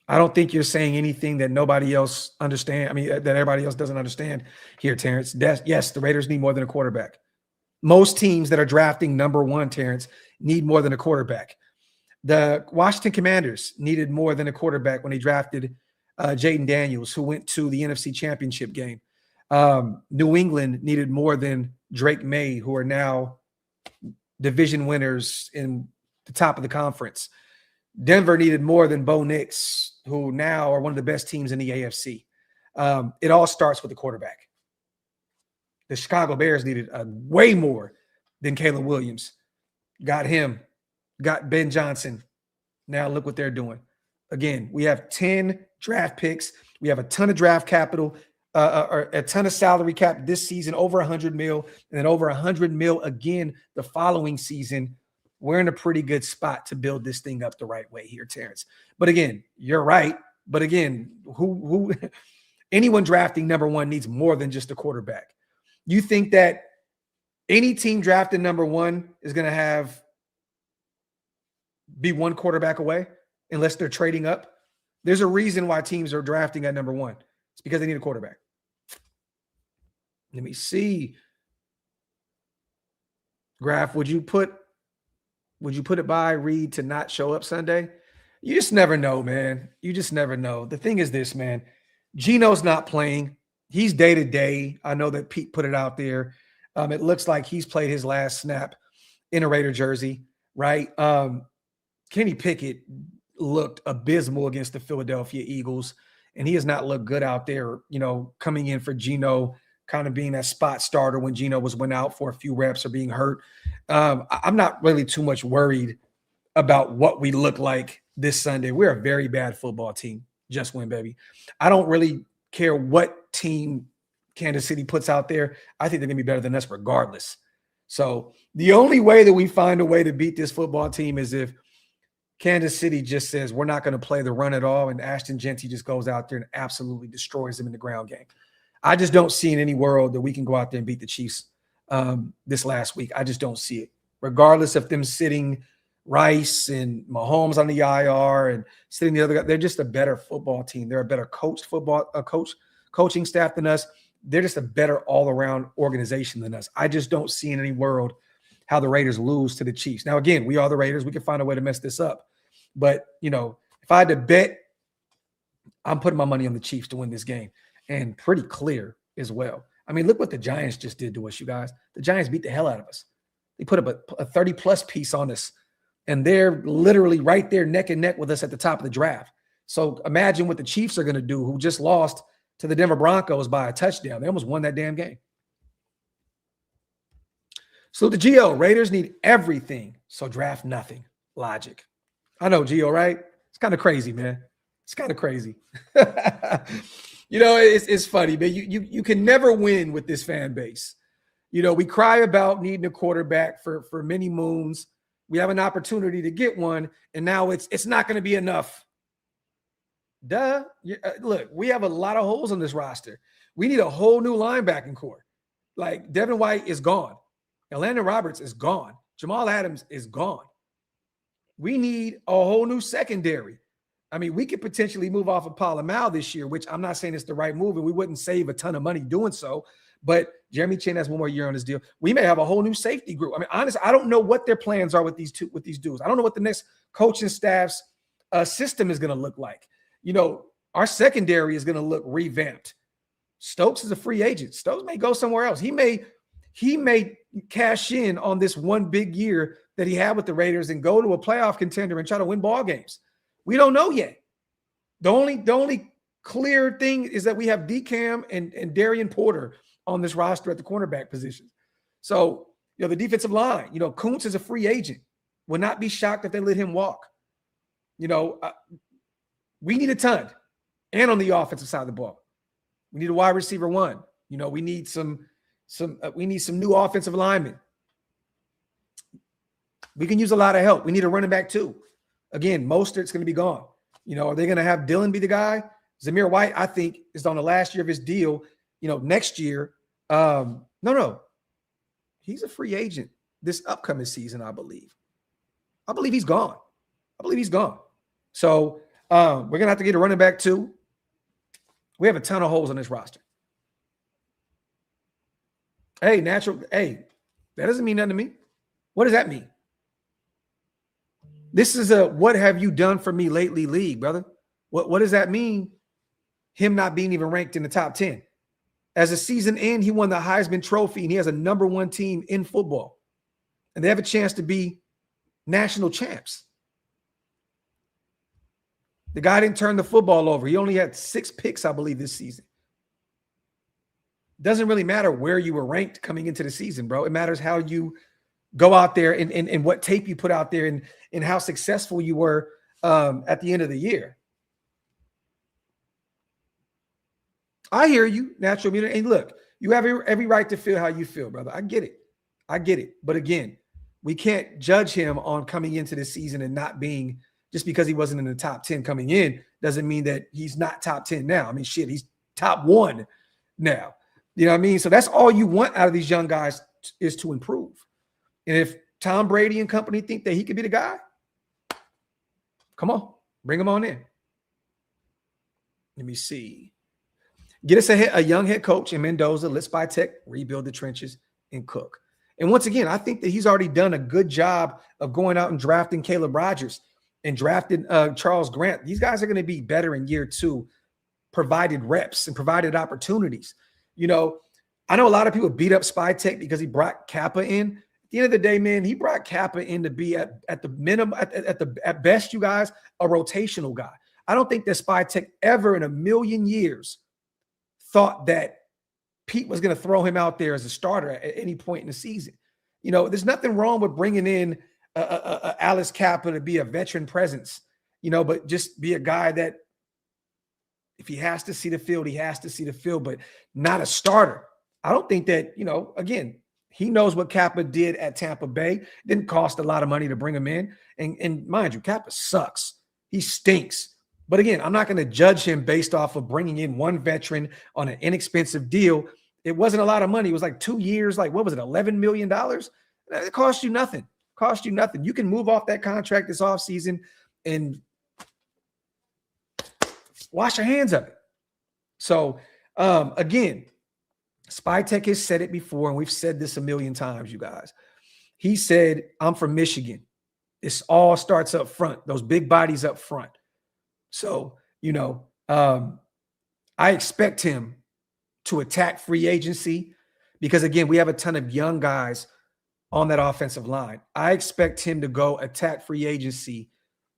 I don't think you're saying anything that nobody else understand. I mean, that everybody else doesn't understand here, Terrence. Yes, the Raiders need more than a quarterback. Most teams that are drafting number one, Terrence, need more than a quarterback. The Washington Commanders needed more than a quarterback when they drafted Jaden Daniels, who went to the NFC Championship game. New England needed more than Drake May, who are now division winners in the top of the conference. Denver needed more than Bo Nix, who now are one of the best teams in the AFC. It all starts with the quarterback. The Chicago Bears needed way more than Caleb Williams. Got him. Got Ben Johnson. Now look what they're doing. Again, we have 10 draft picks. We have a ton of draft capital, or a ton of salary cap this season, over 100 mil, and then over 100 mil again the following season. We're in a pretty good spot to build this thing up the right way here, Terrence. But again, you're right. But again, who anyone drafting number one needs more than just a quarterback. You think that any team drafted number one is going to be one quarterback away unless they're trading up? There's a reason why teams are drafting at number one. It's because they need a quarterback. Let me see. Graphk, would you put it by Reed to not show up Sunday? You just never know, man. You just never know. The thing is this, man. Geno's not playing. He's day-to-day. I know that Pete put it out there. It looks like he's played his last snap in a Raider jersey, right? Kenny Pickett looked abysmal against the Philadelphia Eagles, and he has not looked good out there, coming in for Geno, kind of being that spot starter when Geno went out for a few reps or being hurt. I'm not really too much worried about what we look like this Sunday. We're a very bad football team. Just win, baby. I don't really care what team Kansas City puts out there. I think they're going to be better than us regardless. So the only way that we find a way to beat this football team is if Kansas City just says we're not going to play the run at all, and Ashton Genty just goes out there and absolutely destroys them in the ground game. I just don't see in any world that we can go out there and beat the Chiefs this last week. I just don't see it. Regardless of them sitting Rice and Mahomes on the IR and sitting the other guy, they're just a better football team. They're a better coaching staff than us. They're just a better all-around organization than us. I just don't see in any world how the Raiders lose to the Chiefs. Now, again, we are the Raiders. We can find a way to mess this up. But, if I had to bet, I'm putting my money on the Chiefs to win this game. And pretty clear as well. I mean, look what the Giants just did to us, you guys. The Giants beat the hell out of us. They put up a 30-plus piece on us, and they're literally right there neck and neck with us at the top of the draft. So imagine what the Chiefs are going to do, who just lost to the Denver Broncos by a touchdown. They almost won that damn game. So the Geo, Raiders need everything, so draft nothing. Logic. I know, Geo, right? It's kind of crazy, man. It's kind of crazy. It's funny, man. You can never win with this fan base. We cry about needing a quarterback for many moons. We have an opportunity to get one, and now it's not going to be enough. Duh. Look, we have a lot of holes on this roster. We need a whole new linebacking core. Like, Devin White is gone. Landon Roberts is gone. Jamal Adams is gone. We need a whole new secondary. I mean, we could potentially move off of Palomal this year, which I'm not saying it's the right move, and we wouldn't save a ton of money doing so. But Jeremy Chin has one more year on his deal. We may have a whole new safety group. I mean, honestly, I don't know what their plans are with these dudes. I don't know what the next coaching staff's system is going to look like. Our secondary is going to look revamped. Stokes is a free agent. Stokes may go somewhere else. He may cash in on this one big year that he had with the Raiders and go to a playoff contender and try to win ball games. We don't know yet. The only clear thing is that we have DCAM and Darian Porter on this roster at the cornerback position. So, the defensive line, Kuntz is a free agent. Would not be shocked if they let him walk. We need a ton. And on the offensive side of the ball, we need a wide receiver one. We need some new offensive linemen. We can use a lot of help. We need a running back too. Again, Mostert's going to be gone. Are they going to have Dillon be the guy? Zamir White, I think, is on the last year of his deal. Next year. No. He's a free agent this upcoming season, I believe. I believe he's gone. So We're going to have to get a running back too. We have a ton of holes on this roster. Hey, that doesn't mean nothing to me. What does that mean? This is a what have you done for me lately league, brother. What does that mean? Him not being even ranked in the top 10. As a season end, he won the Heisman Trophy, and he has a #1 team in football. And they have a chance to be national champs. The guy didn't turn the football over. He only had 6 picks, I believe, this season. Doesn't really matter where you were ranked coming into the season, bro. It matters how you go out there and what tape you put out there and how successful you were at the end of the year. I hear you, natural immunity. And look, you have every right to feel how you feel, brother. I get it. But again, we can't judge him on coming into the season and not being, just because he wasn't in the top 10 coming in, doesn't mean that he's not top 10 now. I mean, shit, he's top 1 now. You know what I mean? So that's all you want out of these young guys is to improve. And if Tom Brady and company think that he could be the guy, come on, bring him on in. Let me see. Get us a young head coach in Mendoza. Let's buy tech, rebuild the trenches, and cook. And once again, I think that he's already done a good job of going out and drafting Caleb Rogers and drafting Charles Grant. These guys are going to be better in year 2, provided reps and provided opportunities. You know, I know a lot of people beat up Spy Tech because he brought Kappa in. At the end of the day, man, he brought Kappa in to be at the minimum, at best, you guys, a rotational guy. I don't think that Spy Tech ever in a million years thought that Pete was going to throw him out there as a starter at any point in the season. You know, there's nothing wrong with bringing in Alice Kappa to be a veteran presence, you know, but just be a guy that if he has to see the field, he has to see the field, but not a starter. I don't think that, you know, again, he knows what Kappa did at Tampa Bay. It didn't cost a lot of money to bring him in. And mind you, Kappa sucks. He stinks. But again, I'm not going to judge him based off of bringing in one veteran on an inexpensive deal. It wasn't a lot of money. It was like 2 years, like what was it, $11 million? It cost you nothing. Cost you nothing. You can move off that contract this offseason and wash your hands of it. So again, Spy Tech has said it before, and we've said this a million times, you guys. He said, I'm from Michigan. This all starts up front, those big bodies up front. So, you know, I expect him to attack free agency because, again, we have a ton of young guys on that offensive line. I expect him to go attack free agency,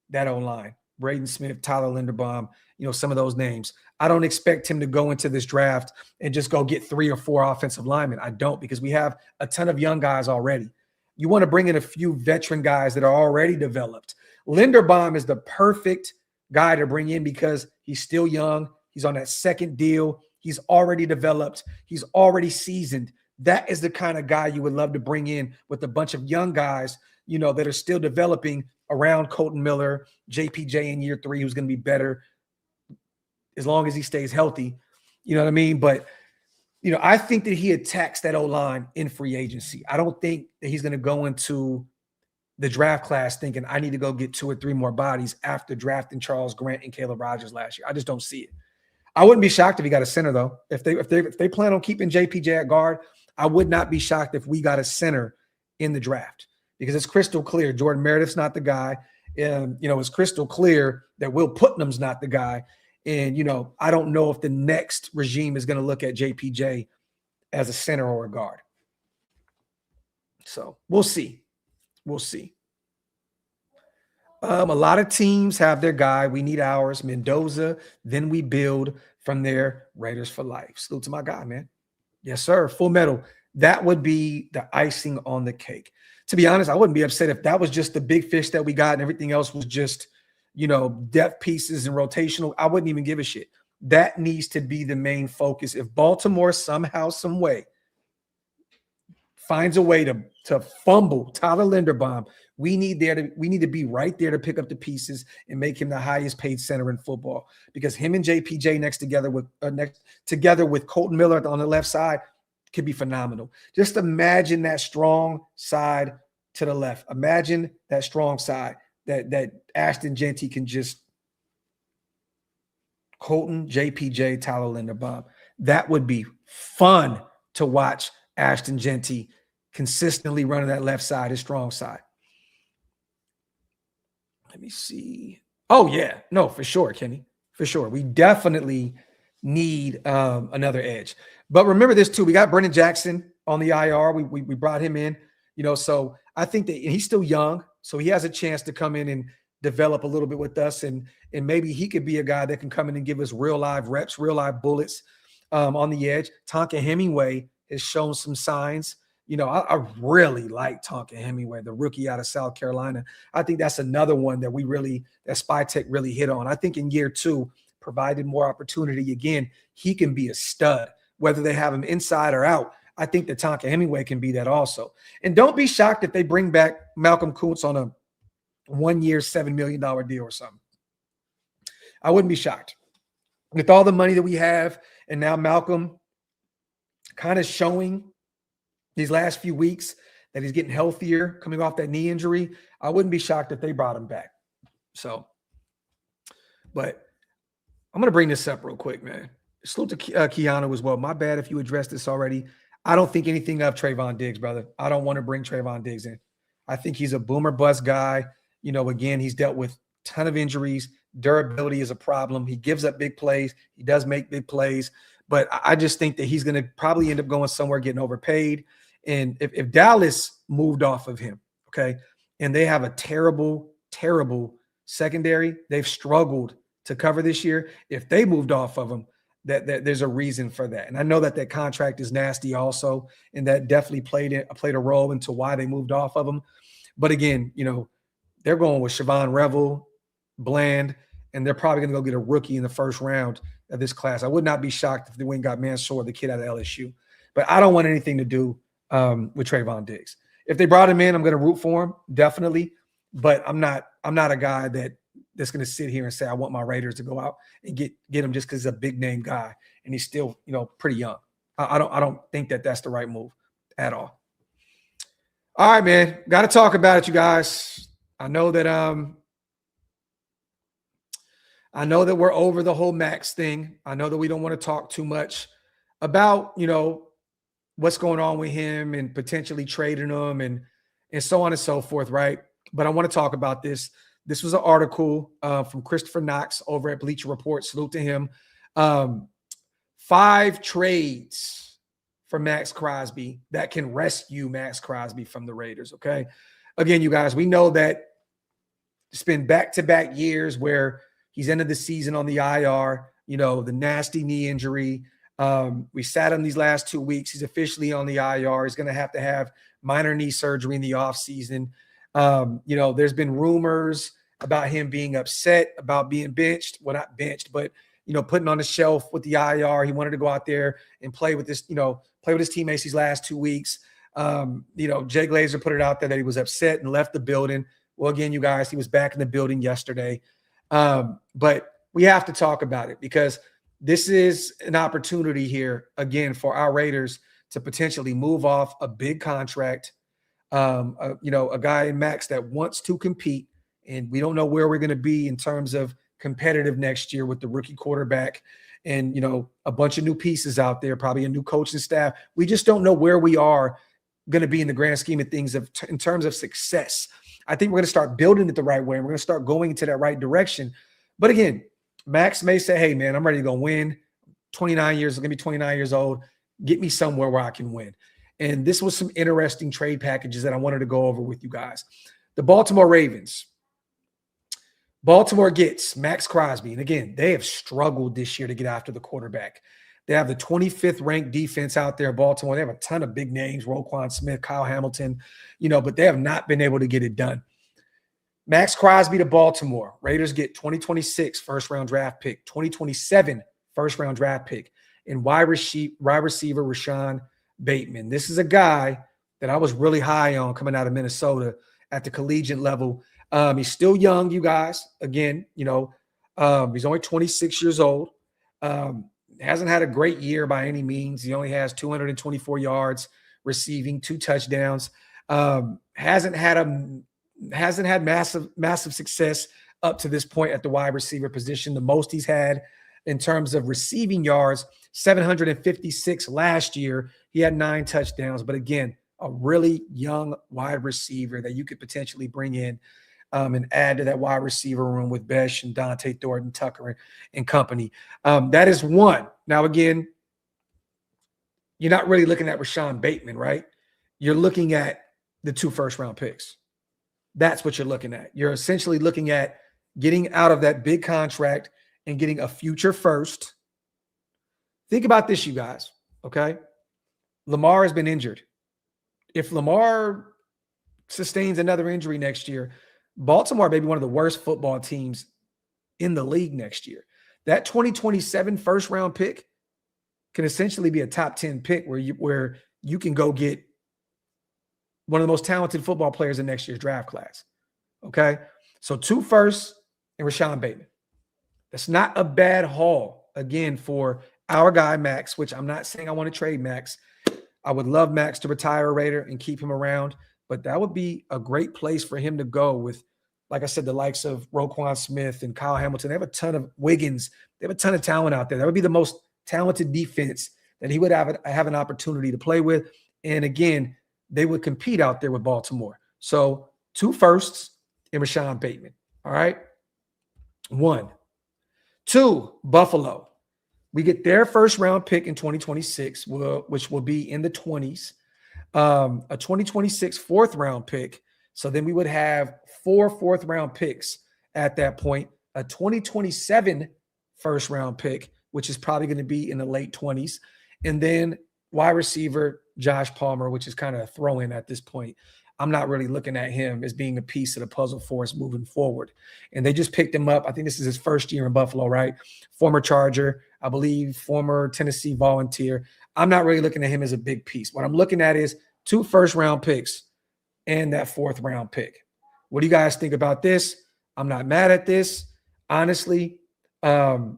that O-line. Braden Smith, Tyler Linderbaum, you know, some of those names. I don't expect him to go into this draft and just go get 3 or 4 offensive linemen. I don't, because we have a ton of young guys already. You want to bring in a few veteran guys that are already developed. Linderbaum is the perfect guy to bring in because he's still young. He's on that second deal. He's already developed. He's already seasoned. That is the kind of guy you would love to bring in with a bunch of young guys, you know, that are still developing around Colton Miller, JPJ in year 3, who's going to be better as long as he stays healthy. You know what I mean? But, you know, I think that he attacks that O-line in free agency. I don't think that he's going to go into the draft class thinking I need to go get 2 or 3 more bodies after drafting Charles Grant and Caleb Rogers last year. I just don't see it. I wouldn't be shocked if he got a center, though. If they plan on keeping JPJ at guard, I would not be shocked if we got a center in the draft, because it's crystal clear Jordan Meredith's not the guy. And, you know, it's crystal clear that Will Putnam's not the guy. And, you know, I don't know if the next regime is going to look at JPJ as a center or a guard. So we'll see. We'll see. A lot of teams have their guy. We need ours. Mendoza. Then we build from there. Raiders for life. Salute to my guy, man. Yes, sir. Full metal. That would be the icing on the cake. To be honest, I wouldn't be upset if that was just the big fish that we got and everything else was just, you know, depth pieces and rotational. I wouldn't even give a shit. That needs to be the main focus. If Baltimore somehow, some way finds a way to fumble Tyler Linderbaum, we need to be right there to pick up the pieces and make him the highest paid center in football, because him and JPJ together with Colton Miller on the left side could be phenomenal. Just imagine that strong side to the left. Imagine that strong side that Ashton Jeanty can just Colton, JPJ, Tyler Linderbaum. That would be fun to watch Ashton Genty consistently running that left side, his strong side. Let me see. Oh, yeah. No, for sure, Kenny. For sure. We definitely need another edge. But remember this, too. We got Brennan Jackson on the IR. We brought him in, so I think that he's still young. So he has a chance to come in and develop a little bit with us. And maybe he could be a guy that can come in and give us real live reps, real live bullets on the edge. Tonka Hemingway has shown some signs. I really like Tonka Hemingway, the rookie out of South Carolina. I think that's another one that that SpyTech really hit on. I think in year 2, provided more opportunity again, he can be a stud, whether they have him inside or out. I think that Tonka Hemingway can be that also. And don't be shocked if they bring back Malcolm Kuntz on a 1-year, $7 million deal or something. I wouldn't be shocked. With all the money that we have, and now Malcolm kind of showing these last few weeks that he's getting healthier coming off that knee injury, I wouldn't be shocked if they brought him back. So, but I'm going to bring this up real quick, man. Salute to Keanu as well. My bad if you addressed this already. I don't think anything of Trayvon Diggs, brother. I don't want to bring Trayvon Diggs in. I think he's a boomer bust guy. Again, he's dealt with a ton of injuries. Durability is a problem. He gives up big plays. He does make big plays. But I just think that he's going to probably end up going somewhere getting overpaid. And if Dallas moved off of him, okay, and they have a terrible, terrible secondary, they've struggled to cover this year. If they moved off of him, that there's a reason for that. And I know that contract is nasty also, and that definitely played a role into why they moved off of him. But again, they're going with Siobhan Revel, Bland, and they're probably going to go get a rookie in the first round of this class. I would not be shocked if they went and got Mansour, the kid out of LSU. But I don't want anything to do with Trayvon Diggs. If they brought him in, I'm going to root for him, definitely. But I'm not a guy that's going to sit here and say I want my Raiders to go out and get him just because he's a big name guy and he's still pretty young. I don't think that that's the right move at all. All right, man, got to talk about it, you guys. I know that we're over the whole Maxx thing. I know that we don't want to talk too much about what's going on with him and potentially trading him and so on and so forth, right? But I want to talk about this. This was an article from Christopher Knox over at Bleacher Report. Salute to him. 5 trades for Maxx Crosby that can rescue Maxx Crosby from the Raiders, okay? Again, you guys, we know that it's been back-to-back years where he's ended the season on the IR, the nasty knee injury. We sat him these last 2 weeks. He's officially on the IR. He's going to have minor knee surgery in the offseason. There's been rumors about him being upset about being benched. Well, not benched, but, putting on the shelf with the IR. He wanted to go out there and play with his teammates these last 2 weeks. Jay Glazer put it out there that he was upset and left the building. Well, again, you guys, he was back in the building yesterday. But we have to talk about it because this is an opportunity here, again, for our Raiders to potentially move off a big contract. A guy in Maxx that wants to compete, and we don't know where we're going to be in terms of competitive next year with the rookie quarterback and, a bunch of new pieces out there, probably a new coaching staff. We just don't know where we are going to be in the grand scheme of things in terms of success. I think we're going to start building it the right way, and we're going to start going into that right direction. But again, Maxx may say, hey, man, I'm ready to go win. 29 years, I'm going to be 29 years old. Get me somewhere where I can win. And this was some interesting trade packages that I wanted to go over with you guys. The Baltimore Ravens. Baltimore gets Maxx Crosby. And again, they have struggled this year to get after the quarterback. They have the 25th ranked defense out there in Baltimore. They have a ton of big names, Roquan Smith, Kyle Hamilton, but they have not been able to get it done. Maxx Crosby to Baltimore. Raiders get 2026 first-round draft pick, 2027 first-round draft pick, and wide receiver Rashawn Bateman. This is a guy that I was really high on coming out of Minnesota at the collegiate level. He's still young, you guys. Again, he's only 26 years old. Hasn't had a great year by any means. He only has 224 yards receiving, 2 touchdowns. Hasn't had massive success up to this point at the wide receiver position. The most he's had in terms of receiving yards, 756 last year. He had 9 touchdowns. But again, a really young wide receiver that you could potentially bring in and add to that wide receiver room with Besh and Dante Thornton, Tucker, and company. That is one. Now, again, you're not really looking at Rashawn Bateman, right? You're looking at the 2 first-round picks. That's what you're looking at. You're essentially looking at getting out of that big contract and getting a future first. Think about this, you guys, okay? Lamar has been injured. If Lamar sustains another injury next year, Baltimore may be one of the worst football teams in the league next year. That 2027 first-round pick can essentially be a top 10 pick where you can go get one of the most talented football players in next year's draft class. Okay? So 2 firsts and Rashawn Bateman. That's not a bad haul, again, for our guy, Maxx, which I'm not saying I want to trade Maxx. I would love Maxx to retire a Raider and keep him around, but that would be a great place for him to go with, like I said, the likes of Roquan Smith and Kyle Hamilton. They have a ton of Wiggins. They have a ton of talent out there. That would be the most talented defense that he would have an opportunity to play with. And again, they would compete out there with Baltimore. So 2 firsts and Rashawn Bateman. All right. 1. 2, Buffalo. We get their first-round pick in 2026, which will be in the 20s. A 2026 4th-round pick. So then we would have 4 4th-round picks at that point. A 2027 first-round pick, which is probably going to be in the late 20s. And then wide receiver Josh Palmer, which is kind of a throw-in at this point. I'm not really looking at him as being a piece of the puzzle for us moving forward. And they just picked him up. I think this is his first year in Buffalo, right? Former Charger, I believe, former Tennessee Volunteer. I'm not really looking at him as a big piece. What I'm looking at is 2 first-round picks and that 4th-round pick. What do you guys think about this? I'm not mad at this. Honestly, that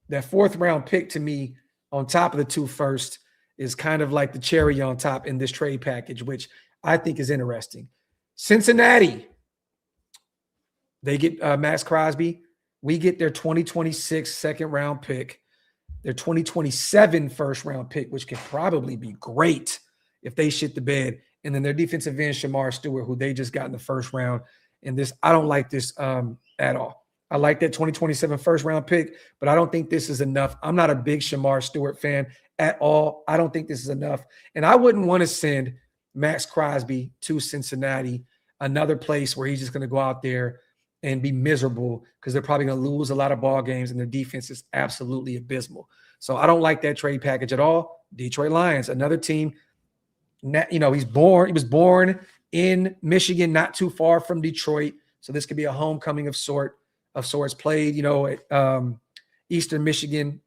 4th-round pick to me on top of the 2 first is kind of like the cherry on top in this trade package, which I think is interesting. Cincinnati, they get Maxx Crosby. We get their 2026 2nd-round pick, their 2027 1st-round pick, which could probably be great if they shit the bed, and then their defensive end, Shamar Stewart, who they just got in the 1st round. And this, I don't like this at all. I like that 2027 1st-round pick, but I don't think this is enough. I'm not a big Shamar Stewart fan at all. I don't think this is enough. And I wouldn't want to send Maxx Crosby to Cincinnati, another place where he's just going to go out there and be miserable because they're probably going to lose a lot of ball games and their defense is absolutely abysmal. So I don't like that trade package at all. Detroit Lions, another team. You know, he was born in Michigan, not too far from Detroit. So this could be a homecoming of sorts. Played, you know, at Eastern Michigan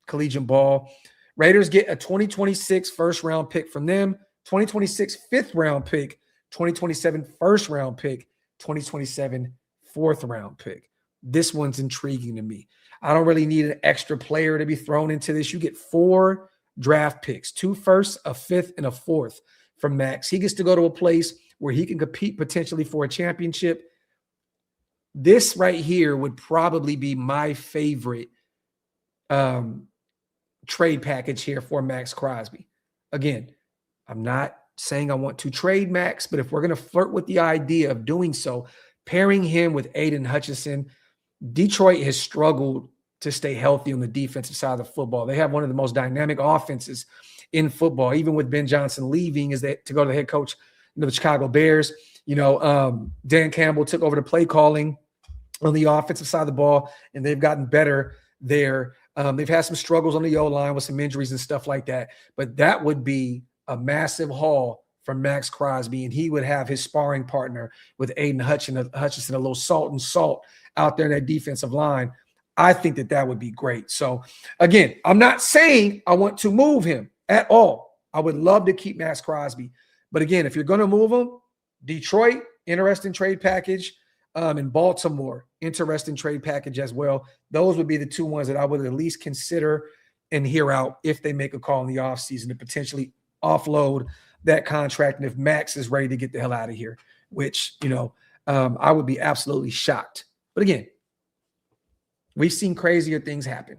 collegiate ball. Raiders get a 2026 1st-round pick from them, 2026 5th-round pick, 2027 1st-round pick, 2027 4th-round pick. This one's intriguing to me. I don't really need an extra player to be thrown into this. You get 4 draft picks, 2 firsts, a 5th, and a 4th from Maxx. He gets to go to a place where he can compete potentially for a championship. This right here would probably be my favorite trade package here for Maxx Crosby. Again, I'm not saying I want to trade Maxx, but if we're going to flirt with the idea of doing so, pairing him with Aiden Hutchinson, Detroit has struggled to stay healthy on the defensive side of the football. They have one of the most dynamic offenses in football, even with Ben Johnson leaving to go to the head coach of the Chicago Bears. You know, Dan Campbell took over the play calling on the offensive side of the ball, and they've gotten better there. They've had some struggles on the O-line with some injuries and stuff like that, but that would be a massive haul from Maxx Crosby, and he would have his sparring partner with Aiden Hutchinson, a little salt out there in that defensive line. I think that would be great. So, again, I'm not saying I want to move him at all. I would love to keep Maxx Crosby. But, again, if you're going to move him, Detroit, interesting trade package, and Baltimore, interesting trade package as well. Those would be the 2 ones that I would at least consider and hear out if they make a call in the offseason to potentially offload that contract. And if Maxx is ready to get the hell out of here, which, you know, I would be absolutely shocked. But, again, We've seen crazier things happen.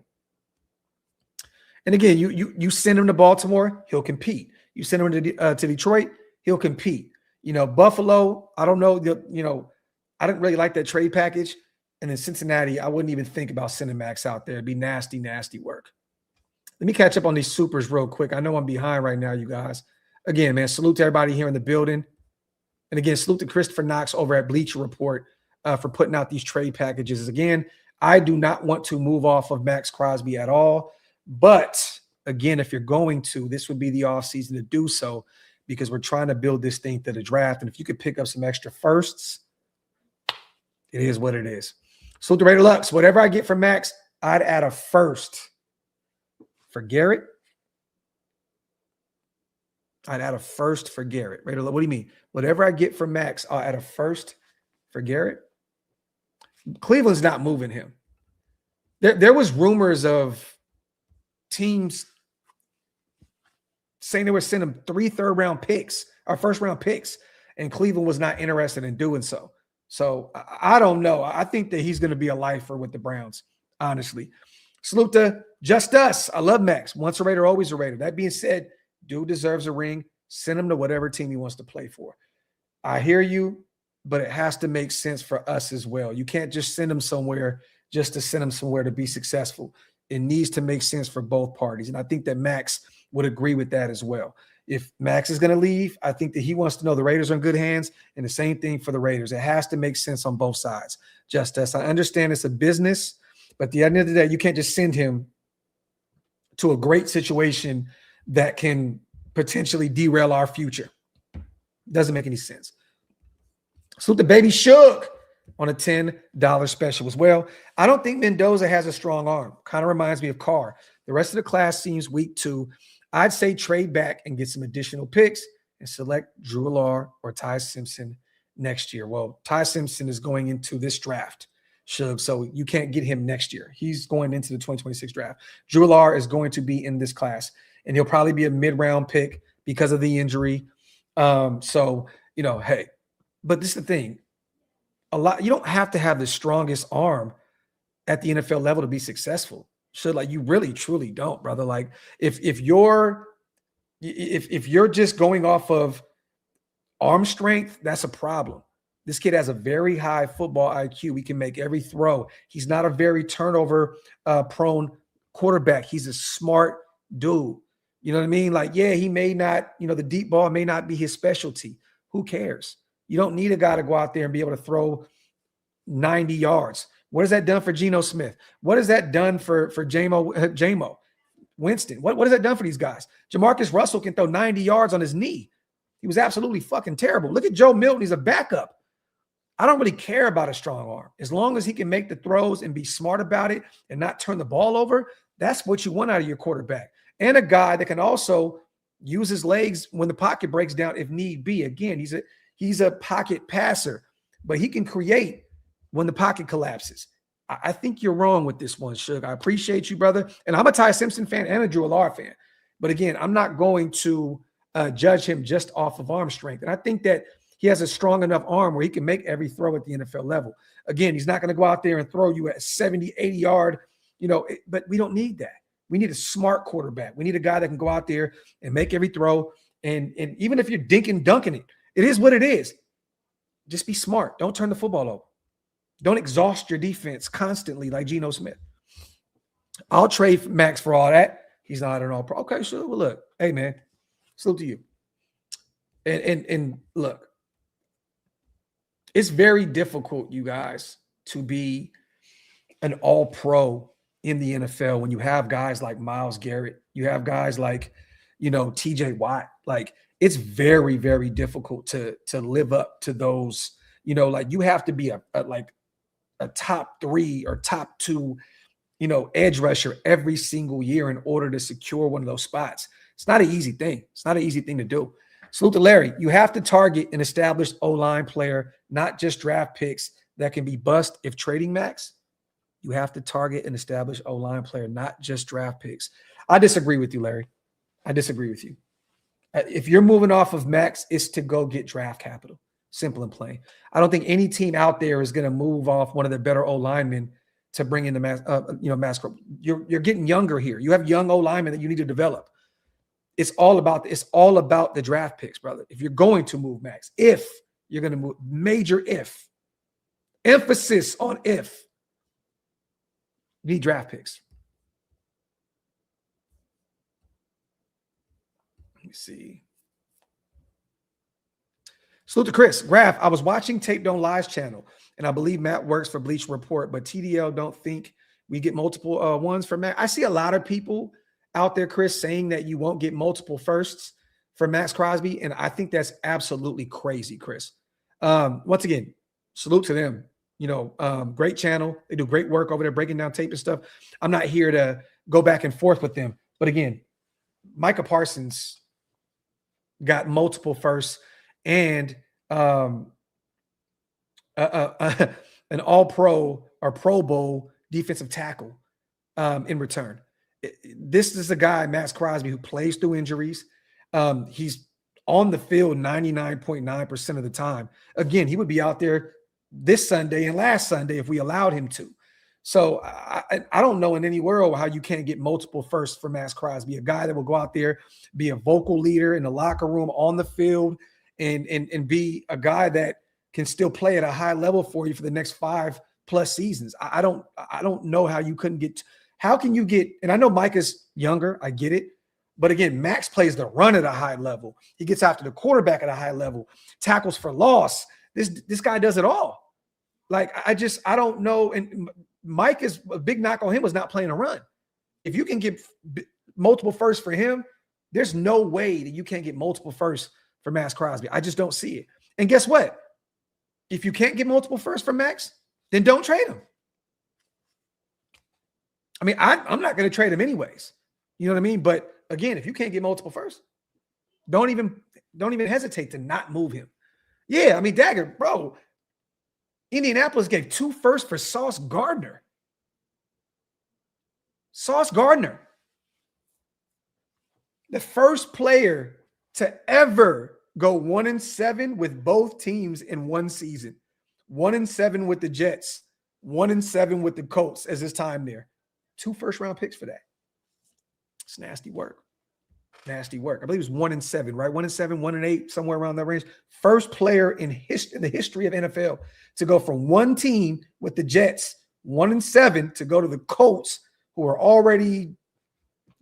And again, you send him to Baltimore, he'll compete. You send him to Detroit, he'll compete. Buffalo, I don't know. I didn't really like that trade package. And in Cincinnati, I wouldn't even think about sending Maxx out there. It'd be nasty, nasty work. Let me catch up on these supers real quick. I know I'm behind right now, you guys. Again, man, salute to everybody here in the building. And again, salute to Christopher Knox over at Bleacher Report for putting out these trade packages. Again, I do not want to move off of Maxx Crosby at all. But again, if you're going to, this would be the offseason to do so because we're trying to build this thing to the draft. And if you could pick up some extra firsts, it is what it is. So the Raider Lux, whatever I get from Maxx, I'd add a first. For Garrett, I'd add a first for Garrett. Raider, what do you mean? Whatever I get from Maxx, I'll add a first for Garrett. Cleveland's not moving him. There was rumors of teams saying they were sending him 3 third-round picks or first-round picks, and Cleveland was not interested in doing so. So I don't know. I think that he's going to be a lifer with the Browns, honestly. Salute to Just Us. I love Maxx. Once a Raider, always a Raider. That being said, dude deserves a ring. Send him to whatever team he wants to play for. I hear you, but it has to make sense for us as well. You can't just send him somewhere just to send him somewhere to be successful. It needs to make sense for both parties. And I think that Maxx would agree with that as well. If Maxx is going to leave, I think that he wants to know the Raiders are in good hands, and the same thing for the Raiders. It has to make sense on both sides. Just Us. I understand it's a business, but at the end of the day, you can't just send him to a great situation that can potentially derail our future. Doesn't make any sense. So the baby Shook on a $10 special as well. I don't think Mendoza has a strong arm. Kind of reminds me of Carr. The rest of the class seems weak too. I'd say trade back and get some additional picks and select Drew Allar or Ty Simpson next year. Well, Ty Simpson is going into this draft, Shug, so you can't get him next year. He's going into the 2026 draft. Drew Allar is going to be in this class, and he'll probably be a mid-round pick because of the injury. Hey, but this is the thing. You don't have to have the strongest arm at the NFL level to be successful. You really truly don't, brother. Like if you're just going off of arm strength, that's a problem. This kid has a very high football IQ. He can make every throw. He's not a very turnover prone quarterback. He's a smart dude. You know what I mean? He may not, the deep ball may not be his specialty. Who cares? You don't need a guy to go out there and be able to throw 90 yards. What has that done for Geno Smith? What has that done for Jamo Winston? What has that done for these guys? Jamarcus Russell can throw 90 yards on his knee. He was absolutely fucking terrible. Look at Joe Milton. He's a backup. I don't really care about a strong arm. As long as he can make the throws and be smart about it and not turn the ball over, that's what you want out of your quarterback. And a guy that can also use his legs when the pocket breaks down if need be. Again, he's a pocket passer, but he can create when the pocket collapses. I think you're wrong with this one, Suge. I appreciate you, brother. And I'm a Ty Simpson fan and a Drew Allar fan. But again, I'm not going to judge him just off of arm strength. And I think that he has a strong enough arm where he can make every throw at the NFL level. Again, he's not going to go out there and throw you at 70, 80 yard, but we don't need that. We need a smart quarterback. We need a guy that can go out there and make every throw. And even if you're dunking it, it is what it is. Just be smart. Don't turn the football over. Don't exhaust your defense constantly like Geno Smith. I'll trade Maxx for all that. He's not an all-pro. Okay, sure. Well, look. Hey, man. Salute to you. And look, it's very difficult, you guys, to be an all-pro in the NFL when you have guys like Myles Garrett. You have guys like, TJ Watt. It's very, very difficult to live up to those. You have to be a top 3 or top 2, edge rusher every single year in order to secure one of those spots. It's not an easy thing. It's not an easy thing to do. Salute to Larry. You have to target an established O-line player, not just draft picks that can be bust if trading Maxx. You have to target an established O-line player, not just draft picks. I disagree with you, Larry. I disagree with you. If you're moving off of Maxx, it's to go get draft capital. Simple and plain. I don't think any team out there is going to move off one of the better O-linemen to bring in the Maxx Crosby. You're getting younger here. You have young O-linemen that you need to develop. It's all about the draft picks, brother. If you're going to move Maxx, if you're going to move, major if, emphasis on if, you need draft picks. Let me see. Salute to Chris. Graphk, I was watching Tape Don't Lie's channel, and I believe Matt works for Bleacher Report, but TDL don't think we get multiple ones for Matt. I see a lot of people out there, Chris, saying that you won't get multiple firsts for Maxx Crosby, and I think that's absolutely crazy, Chris. Once again, salute to them. Great channel. They do great work over there breaking down tape and stuff. I'm not here to go back and forth with them. But again, Micah Parsons got multiple firsts and an all-pro or Pro Bowl defensive tackle in return. This is a guy, Maxx Crosby, who plays through injuries. He's on the field 99.9% of the time. Again, he would be out there this Sunday and last Sunday if we allowed him to. So I don't know in any world how you can't get multiple firsts for Maxx Crosby, a guy that will go out there, be a vocal leader in the locker room, on the field, and be a guy that can still play at a high level for you for the next 5+ seasons. I don't know how you couldn't get. How can you get? And I know Mike is younger. I get it. But again, Maxx plays the run at a high level. He gets after the quarterback at a high level, tackles for loss. This guy does it all. Like, I don't know. And Mike, is a big knock on him was not playing a run. If you can get multiple firsts for him, there's no way that you can't get multiple firsts for Maxx Crosby. I just don't see it. And guess what? If you can't get multiple firsts for Maxx, then don't trade him. I mean, I'm not going to trade him anyways. You know what I mean? But again, if you can't get multiple firsts, don't even hesitate to not move him. Yeah, I mean, Dagger, bro, Indianapolis gave 2 firsts for Sauce Gardner. Sauce Gardner, the first player to ever go 1-7 with both teams in one season. 1-7 with the Jets, 1-7 with the Colts as his time there. 2 first-round picks for that. It's nasty work. Nasty work. I believe it was 1-7, right? 1-7, 1-8, somewhere around that range. First player in the history of NFL to go from one team with the Jets, 1-7, to go to the Colts, who are already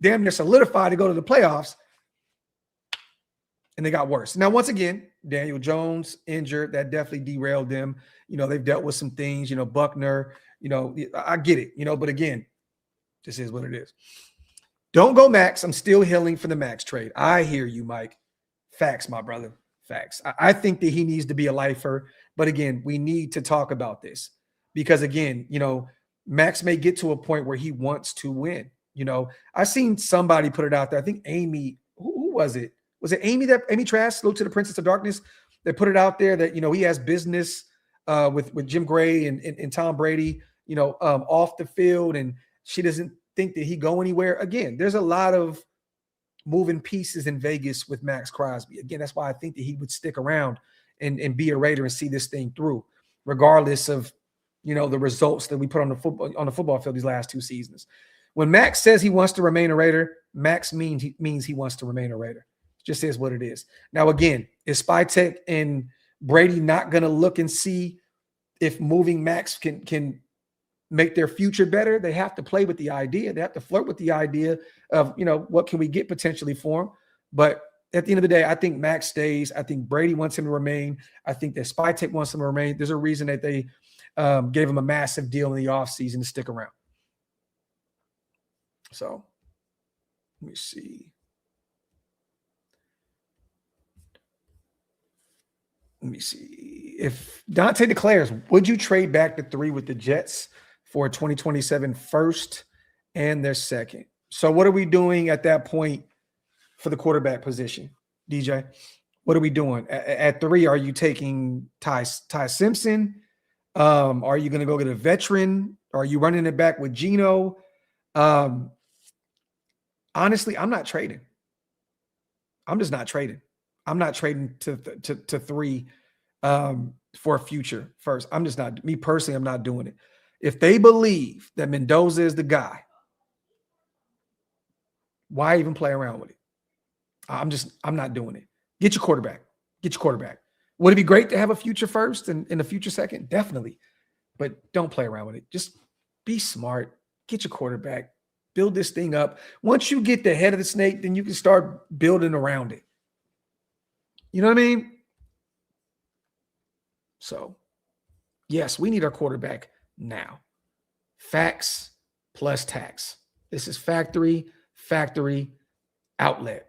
damn near solidified to go to the playoffs, and they got worse. Now, once again, Daniel Jones injured. That definitely derailed them. They've dealt with some things. Buckner. I get it. But again, this is what it is. Don't go Maxx. I'm still healing for the Maxx trade. I hear you, Mike. Facts, my brother. Facts. I think that he needs to be a lifer. But again, we need to talk about this because, again, Maxx may get to a point where he wants to win. I seen somebody put it out there. I think Amy, who was it? Was it Amy Trask, Salute to the Princess of Darkness, that put it out there that, he has business with Jim Gray and Tom Brady, off the field, and she doesn't think that he go anywhere. Again, there's a lot of moving pieces in Vegas with Maxx Crosby. Again, that's why I think that he would stick around and be a Raider and see this thing through, regardless of, the results that we put on the football field these last 2 seasons. When Maxx says he wants to remain a Raider, Maxx means he wants to remain a Raider. It just is what it is. Now, again, is Spytek and Brady not going to look and see if moving Maxx can make their future better? They have to play with the idea. They have to flirt with the idea of, what can we get potentially for him? But at the end of the day, I think Maxx stays. I think Brady wants him to remain. I think that Spytek wants him to remain. There's a reason that they gave him a massive deal in the offseason to stick around. So let me see. If Dante declares, would you trade back the 3 with the Jets for a 2027 first and their second? So what are we doing at that point for the quarterback position, DJ? What are we doing? At 3, are you taking Ty Simpson? Are you going to go get a veteran? Are you running it back with Geno? Honestly, I'm not trading. I'm just not trading. I'm not trading to 3 for a future first. I'm just not, me personally, I'm not doing it. If they believe that Mendoza is the guy, why even play around with it? I'm not doing it. Get your quarterback. Get your quarterback. Would it be great to have a future first and a future second? Definitely. But don't play around with it. Just be smart. Get your quarterback. Build this thing up. Once you get the head of the snake, then you can start building around it. You know what I mean? So, yes, we need our quarterback now. Facts plus tax. This is factory outlet.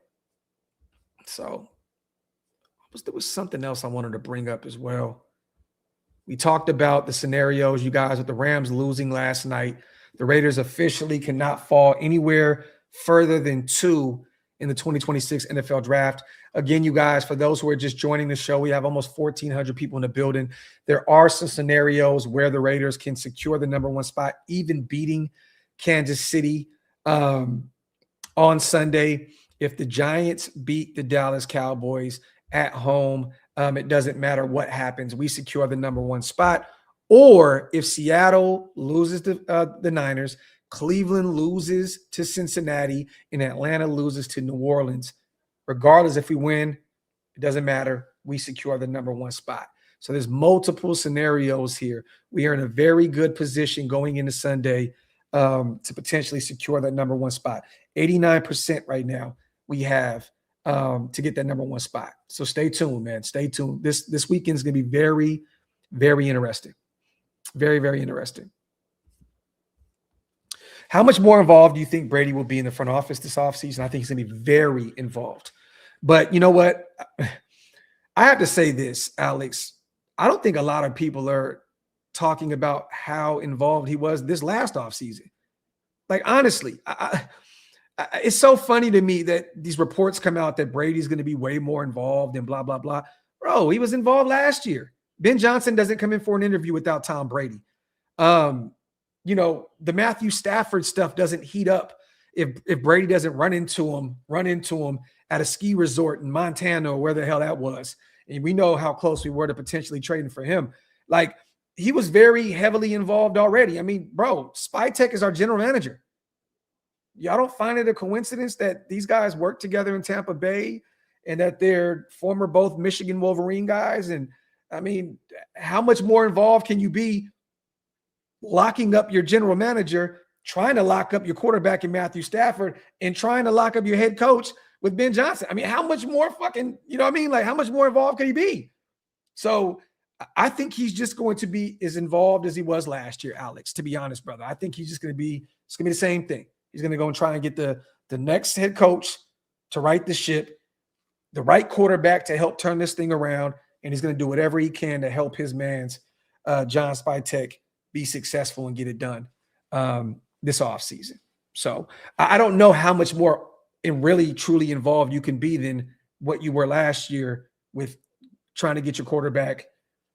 So, there was something else I wanted to bring up as well. We talked about the scenarios, you guys, with the Rams losing last night. The Raiders officially cannot fall anywhere further than 2 in the 2026 NFL draft. Again, you guys, for those who are just joining the show, we have almost 1,400 people in the building. There are some scenarios where the Raiders can secure the number 1 spot, even beating Kansas City on Sunday. If the Giants beat the Dallas Cowboys at home, it doesn't matter what happens. We secure the number 1 spot. Or if Seattle loses to the Niners, Cleveland loses to Cincinnati, and Atlanta loses to New Orleans, regardless if we win, it doesn't matter. We secure the number 1 spot. So there's multiple scenarios here. We are in a very good position going into Sunday to potentially secure that number 1 spot. 89% right now we have to get that number 1 spot. So stay tuned, man. Stay tuned. This weekend is going to be very, very interesting. Very, very interesting. How much more involved do you think Brady will be in the front office this offseason? I think he's going to be very involved. But you know what? I have to say this, Alex. I don't think a lot of people are talking about how involved he was this last offseason. Like, honestly, it's so funny to me that these reports come out that Brady's going to be way more involved and blah, blah, blah. Bro, he was involved last year. Ben Johnson doesn't come in for an interview without Tom Brady. You know, the Matthew Stafford stuff doesn't heat up if Brady doesn't run into him at a ski resort in Montana or where the hell that was. And we know how close we were to potentially trading for him. Like, he was very heavily involved already. I mean, bro, Spytek is our general manager. Y'all don't find it a coincidence that these guys work together in Tampa Bay and that they're former both Michigan Wolverine guys? And I mean, how much more involved can you be locking up your general manager, trying to lock up your quarterback in Matthew Stafford, and trying to lock up your head coach with Ben Johnson? I mean, how much more fucking, you know what I mean? Like, how much more involved could he be? So I think he's just going to be as involved as he was last year, Alex, to be honest, brother. I think he's just going to be, it's going to be the same thing. He's going to go and try and get the next head coach to right the ship, the right quarterback to help turn this thing around, and he's going to do whatever he can to help his man's John Spytek be successful and get it done this offseason. So I don't know how much more and really truly involved you can be than what you were last year with trying to get your quarterback,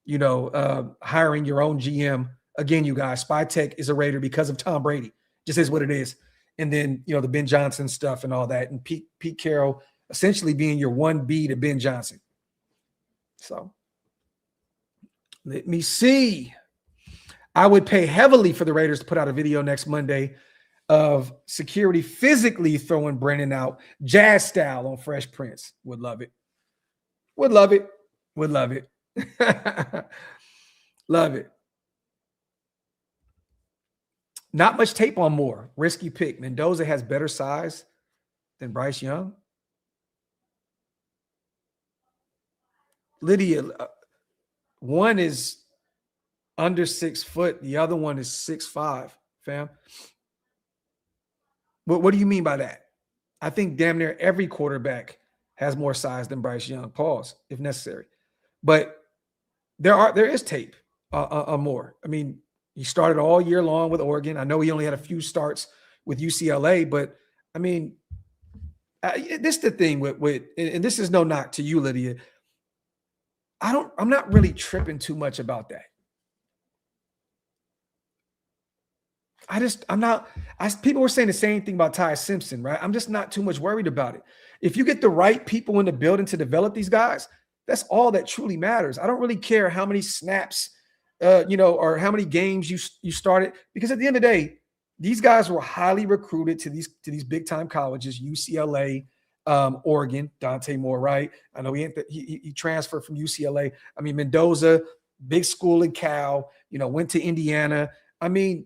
you know, hiring your own GM. Again, you guys, Spytek is a Raider because of Tom Brady. Just is what it is. And then, you know, the Ben Johnson stuff and all that. And Pete Carroll essentially being your 1B to Ben Johnson. So let me see. I would pay heavily for the Raiders to put out a video next Monday of security physically throwing Brennan out jazz style on Fresh Prince. Would love it. Would love it. Would love it. Love it. Not much tape on Moore. Risky pick. Mendoza has better size than Bryce Young. Lydia, one is under 6 foot. The other one is 6'5", fam. What do you mean by that? I think damn near every quarterback has more size than Bryce Young. Pause, if necessary. But there is tape on Moore. I mean, he started all year long with Oregon. I know he only had a few starts with UCLA, but I mean, this is the thing with and this is no knock to you, Lydia. I'm not really tripping too much about that. People were saying the same thing about Ty Simpson, right? I'm just not too much worried about it. If you get the right people in the building to develop these guys, that's all that truly matters. I don't really care how many snaps or how many games you started. Because at the end of the day, these guys were highly recruited to these big time colleges, UCLA, Oregon, Dante Moore, right? I know he transferred from UCLA. I mean, Mendoza, big school in Cal, went to Indiana. I mean,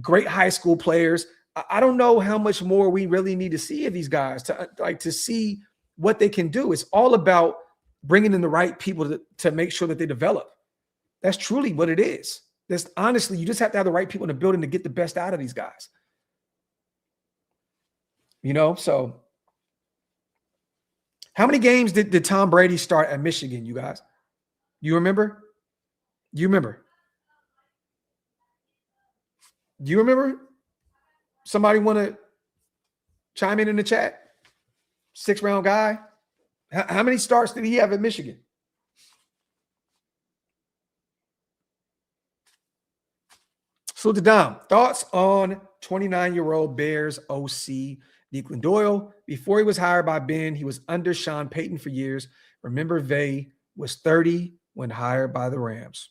great high school players. I don't know how much more we really need to see of these guys to see what they can do. It's all about bringing in the right people to make sure that they develop. That's truly what it is. That's honestly, you just have to have the right people in the building to get the best out of these guys. So how many games did Tom Brady start at Michigan, you guys? You remember? You remember? Do you remember? Somebody want to chime in the chat? 6th-round guy. How many starts did he have at Michigan? Salute to Dom. Thoughts on 29-year-old Bears OC Declan Doyle? Before he was hired by Ben, he was under Sean Payton for years. Remember, Vay was 30 when hired by the Rams.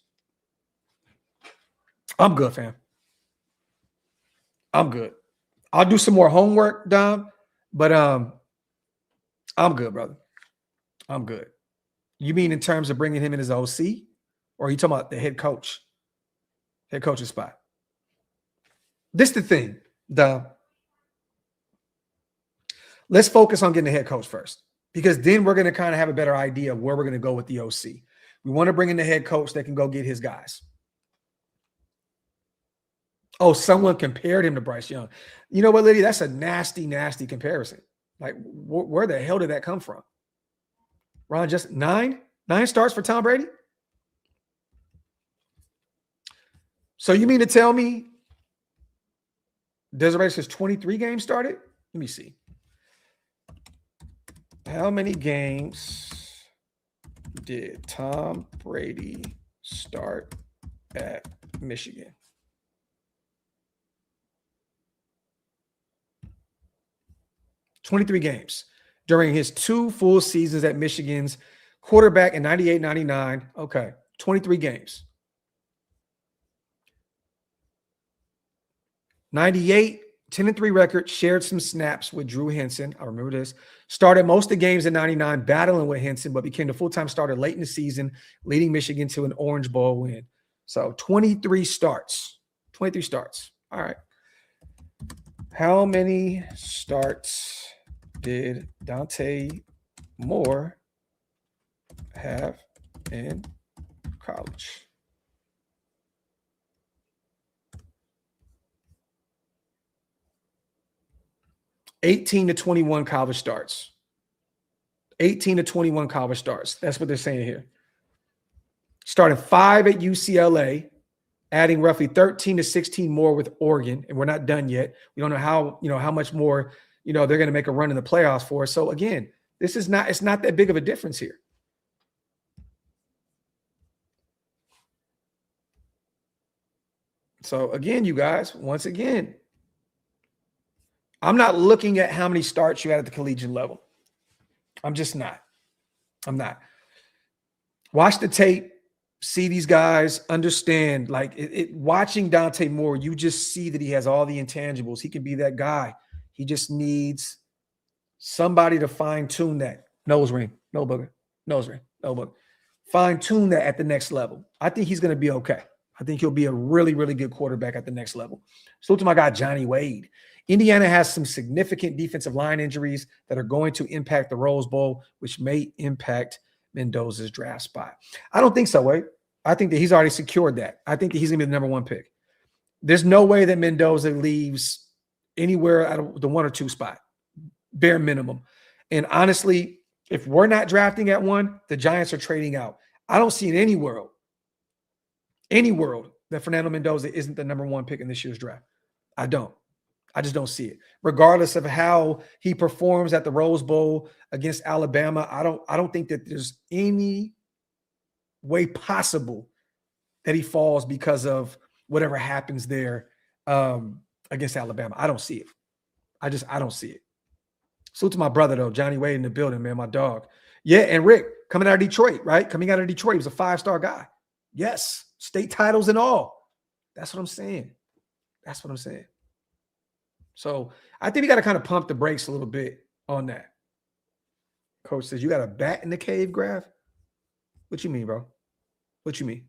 I'm good, fam. I'm good. I'll do some more homework, Dom, but I'm good, brother. I'm good. You mean in terms of bringing him in as OC, or are you talking about the head coach? Head coach's spot. This is the thing, Dom. Let's focus on getting the head coach first, because then we're going to kind of have a better idea of where we're going to go with the OC. We want to bring in the head coach that can go get his guys. Oh, someone compared him to Bryce Young. You know what, Liddy? That's a nasty, nasty comparison. Like, where the hell did that come from? Ron, just 9 starts for Tom Brady? So you mean to tell me Desiree says 23 games started? Let me see. How many games did Tom Brady start at Michigan? $23 games during his 2 full seasons at Michigan's quarterback in 98, 99. Okay, 23 games. 98, 10-3 record, shared some snaps with Drew Henson. I remember this. Started most of the games in 99, battling with Henson, but became the full-time starter late in the season, leading Michigan to an Orange Bowl win. So 23 starts. 23 starts. All right. How many starts did Dante Moore have in college? $18 to 21 college starts. 18 to 21 college starts. That's what they're saying here. Starting 5 at UCLA, adding roughly 13 to 16 more with Oregon, and we're not done yet. We don't know how much more they're going to make a run in the playoffs for. So again, it's not that big of a difference here. So again, you guys, once again, I'm not looking at how many starts you had at the collegiate level. I'm just not. I'm not. Watch the tape. See these guys, understand, watching Dante Moore, you just see that he has all the intangibles. He can be that guy. He just needs somebody to fine-tune that. Nose ring, no booger. Nose ring, no booger. Fine-tune that at the next level. I think he's going to be okay. I think he'll be a really, really good quarterback at the next level. So to my guy, Johnny Wade. Indiana has some significant defensive line injuries that are going to impact the Rose Bowl, which may impact Mendoza's draft spot. I don't think so, Wade. I think that he's already secured that. I think that he's going to be the number 1 pick. There's no way that Mendoza leaves anywhere out of the 1 or 2 spot, bare minimum. And honestly, if we're not drafting at 1, the Giants are trading out. I don't see in any world that Fernando Mendoza isn't the number 1 pick in this year's draft. I don't. I just don't see it. Regardless of how he performs at the Rose Bowl against Alabama, I don't think that there's any way possible that he falls because of whatever happens there against Alabama. I don't see it. I don't see it. Salute to my brother, though, Johnny Wade in the building, man, my dog. Yeah, and Rick, coming out of Detroit, right? Coming out of Detroit, he was a 5-star guy. Yes, state titles and all. That's what I'm saying. That's what I'm saying. So I think we got to kind of pump the brakes a little bit on that. Coach says, you got a bat in the cave, Graphk? What you mean, bro? What you mean?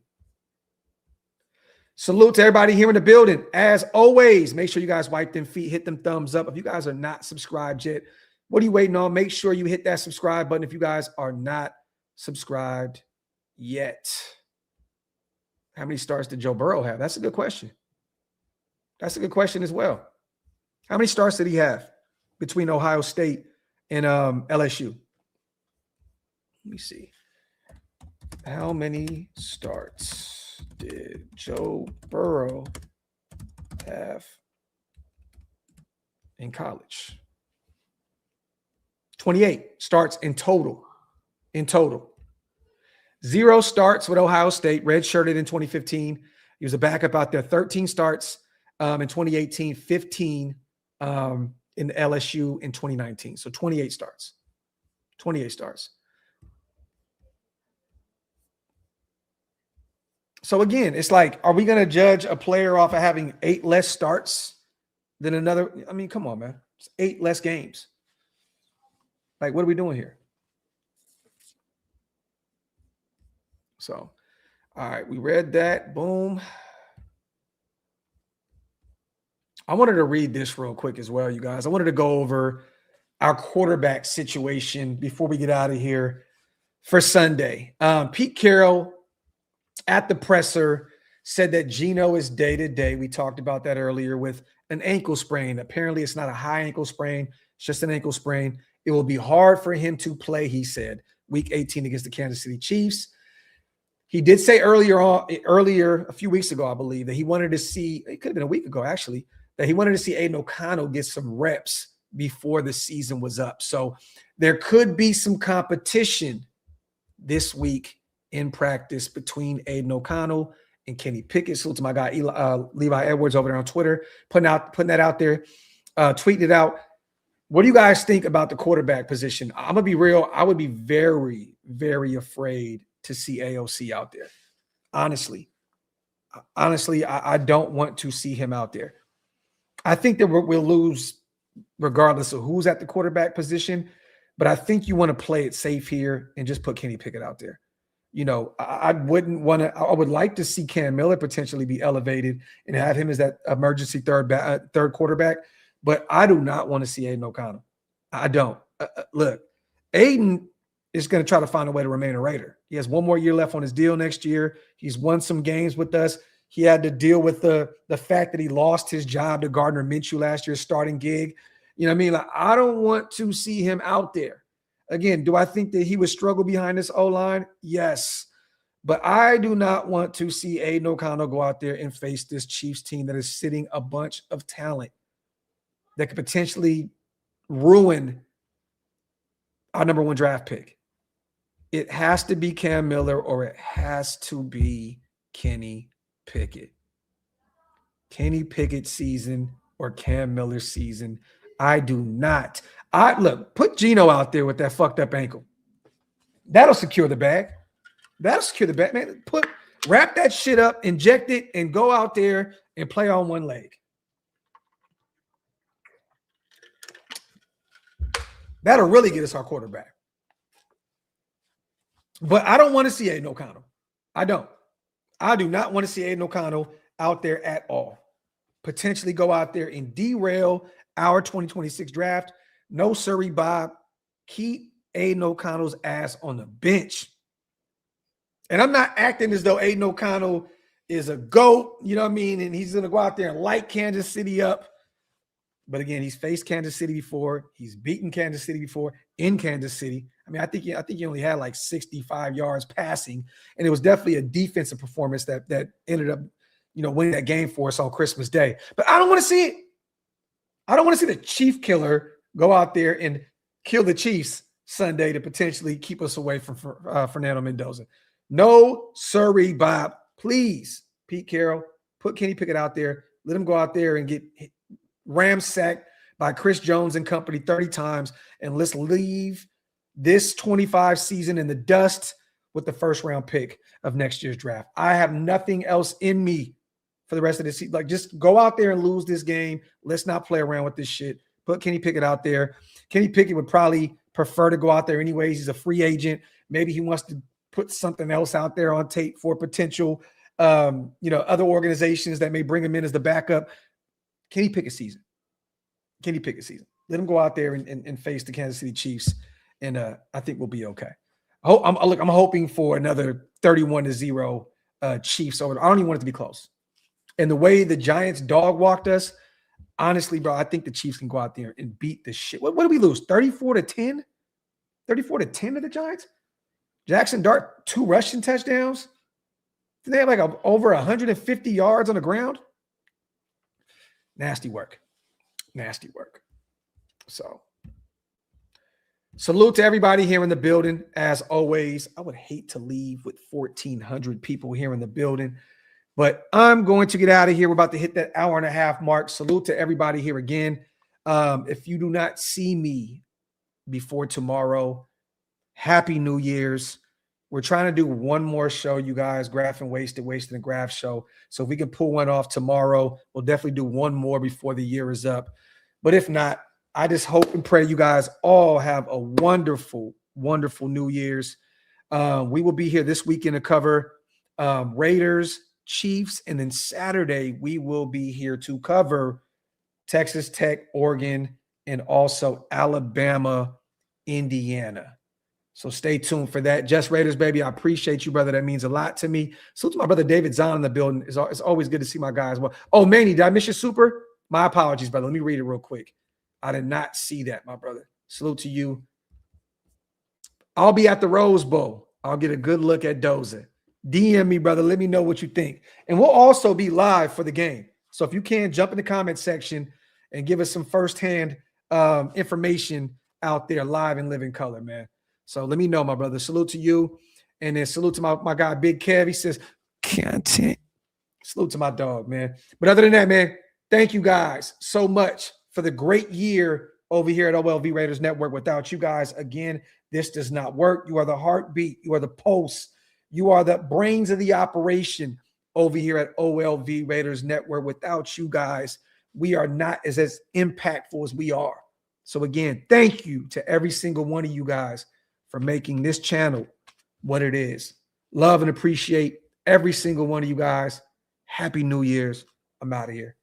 Salute to everybody here in the building. As always, make sure you guys wipe them feet, hit them thumbs up. If you guys are not subscribed yet, what are you waiting on? Make sure you hit that subscribe button if you guys are not subscribed yet. How many starts did Joe Burrow have? That's a good question. That's a good question as well. How many starts did he have between Ohio State and LSU? Let me see. How many starts did Joe Burrow have in college? 28 starts in total. In total. 0 starts with Ohio State, redshirted in 2015. He was a backup out there. 13 starts in 2018, 15 in LSU in 2019. So 28 starts. 28 starts. So again, it's like, are we going to judge a player off of having 8 less starts than another? I mean, come on, man. It's 8 less games. Like, what are we doing here? So, all right, we read that. Boom. I wanted to read this real quick as well, you guys. I wanted to go over our quarterback situation before we get out of here for Sunday. Pete Carroll at the presser said that Geno is day-to-day. We talked about that earlier with an ankle sprain. Apparently, it's not a high ankle sprain. It's just an ankle sprain. It will be hard for him to play, he said, week 18 against the Kansas City Chiefs. He did say earlier, a few weeks ago, I believe, that he wanted to see, it could have been a week ago, actually, that he wanted to see Aiden O'Connell get some reps before the season was up. So there could be some competition this week in practice between Aiden O'Connell and Kenny Pickett. Salute to my guy, Levi Edwards over there on Twitter, putting that out there, tweeting it out. What do you guys think about the quarterback position? I'm going to be real. I would be very, very afraid to see AOC out there. Honestly, I don't want to see him out there. I think that we'll lose regardless of who's at the quarterback position, but I think you want to play it safe here and just put Kenny Pickett out there. You know, I would like to see Cam Miller potentially be elevated and have him as that emergency third quarterback, but I do not want to see Aiden O'Connell. I don't. Look, Aiden is going to try to find a way to remain a Raider. He has one more year left on his deal next year. He's won some games with us. He had to deal with the fact that he lost his job to Gardner Minshew last year, starting gig. You know what I mean? Like, I don't want to see him out there. Again, do I think that he would struggle behind this O-line? Yes. But I do not want to see Aiden O'Connell go out there and face this Chiefs team that is sitting a bunch of talent that could potentially ruin our number 1 draft pick. It has to be Cam Miller or it has to be Kenny Pickett. Kenny Pickett season or Cam Miller season. I do not. Look, put Geno out there with that fucked up ankle. That'll secure the bag. That'll secure the bag, man. Wrap that shit up, inject it, and go out there and play on one leg. That'll really get us our quarterback. But I don't want to see Aiden O'Connell. I don't. I do not want to see Aiden O'Connell out there at all. Potentially go out there and derail our 2026 draft. No, sirree, Bob. Keep Aiden O'Connell's ass on the bench. And I'm not acting as though Aiden O'Connell is a GOAT, you know what I mean? And he's going to go out there and light Kansas City up. But again, he's faced Kansas City before. He's beaten Kansas City before in Kansas City. I mean, I think he only had like 65 yards passing, and it was definitely a defensive performance that ended up, winning that game for us on Christmas Day. But I don't want to see it. I don't want to see the Chief Killer go out there and kill the Chiefs Sunday to potentially keep us away from Fernando Mendoza. No, sirree, Bob. Please, Pete Carroll, put Kenny Pickett out there. Let him go out there and get ramsacked by Chris Jones and company 30 times, and let's leave this 25 season in the dust with the first round pick of next year's draft. I have nothing else in me for the rest of the season. Like, just go out there and lose this game. Let's not play around with this shit. Put Kenny Pickett out there. Kenny Pickett would probably prefer to go out there anyways. He's a free agent. Maybe he wants to put something else out there on tape for potential, other organizations that may bring him in as the backup. Kenny Pickett season. Kenny Pickett season. Let him go out there and face the Kansas City Chiefs, and I think we'll be okay. I'm hoping for another 31-0 Chiefs over. I don't even want it to be close. And the way the Giants dog walked us, honestly, bro, I think the Chiefs can go out there and beat the shit. What did we lose? 34-10? 34-10 to the Giants? Jackson Dart, 2 rushing touchdowns. Did they have like over 150 yards on the ground? Nasty work. Nasty work. So, salute to everybody here in the building. As always, I would hate to leave with 1,400 people here in the building, but I'm going to get out of here. We're about to hit that hour and a half mark. Salute to everybody here again. If you do not see me before tomorrow, Happy New Year's. We're trying to do one more show, you guys, Graphk and Wasted and Graphk show. So if we can pull one off tomorrow, we'll definitely do one more before the year is up. But if not, I just hope and pray you guys all have a wonderful, wonderful New Year's. We will be here this weekend to cover Raiders, Chiefs, and then Saturday we will be here to cover Texas Tech, Oregon, and also Alabama, Indiana. So stay tuned for that. Just Raiders, baby. I appreciate you, brother. That means a lot to me. So to my brother David Zahn in the building. It's always good to see my guys. Well, oh, Manny, did I miss your super? My apologies, brother. Let me read it real quick. I did not see that, my brother. Salute to you. I'll be at the Rose Bowl. I'll get a good look at Doza. DM me, brother. Let me know what you think. And we'll also be live for the game. So if you can, jump in the comment section and give us some firsthand information out there live in living color, man. So let me know, my brother. Salute to you. And then salute to my guy, Big Kev. He says, content. Salute to my dog, man. But other than that, man, thank you guys so much for the great year over here at OLV Raiders Network. Without you guys, again, this does not work. You are the heartbeat. You are the pulse. You are the brains of the operation over here at OLV Raiders Network. Without you guys, we are not as impactful as we are. So again, thank you to every single one of you guys for making this channel what it is. Love and appreciate every single one of you guys. Happy New Year's. I'm out of here.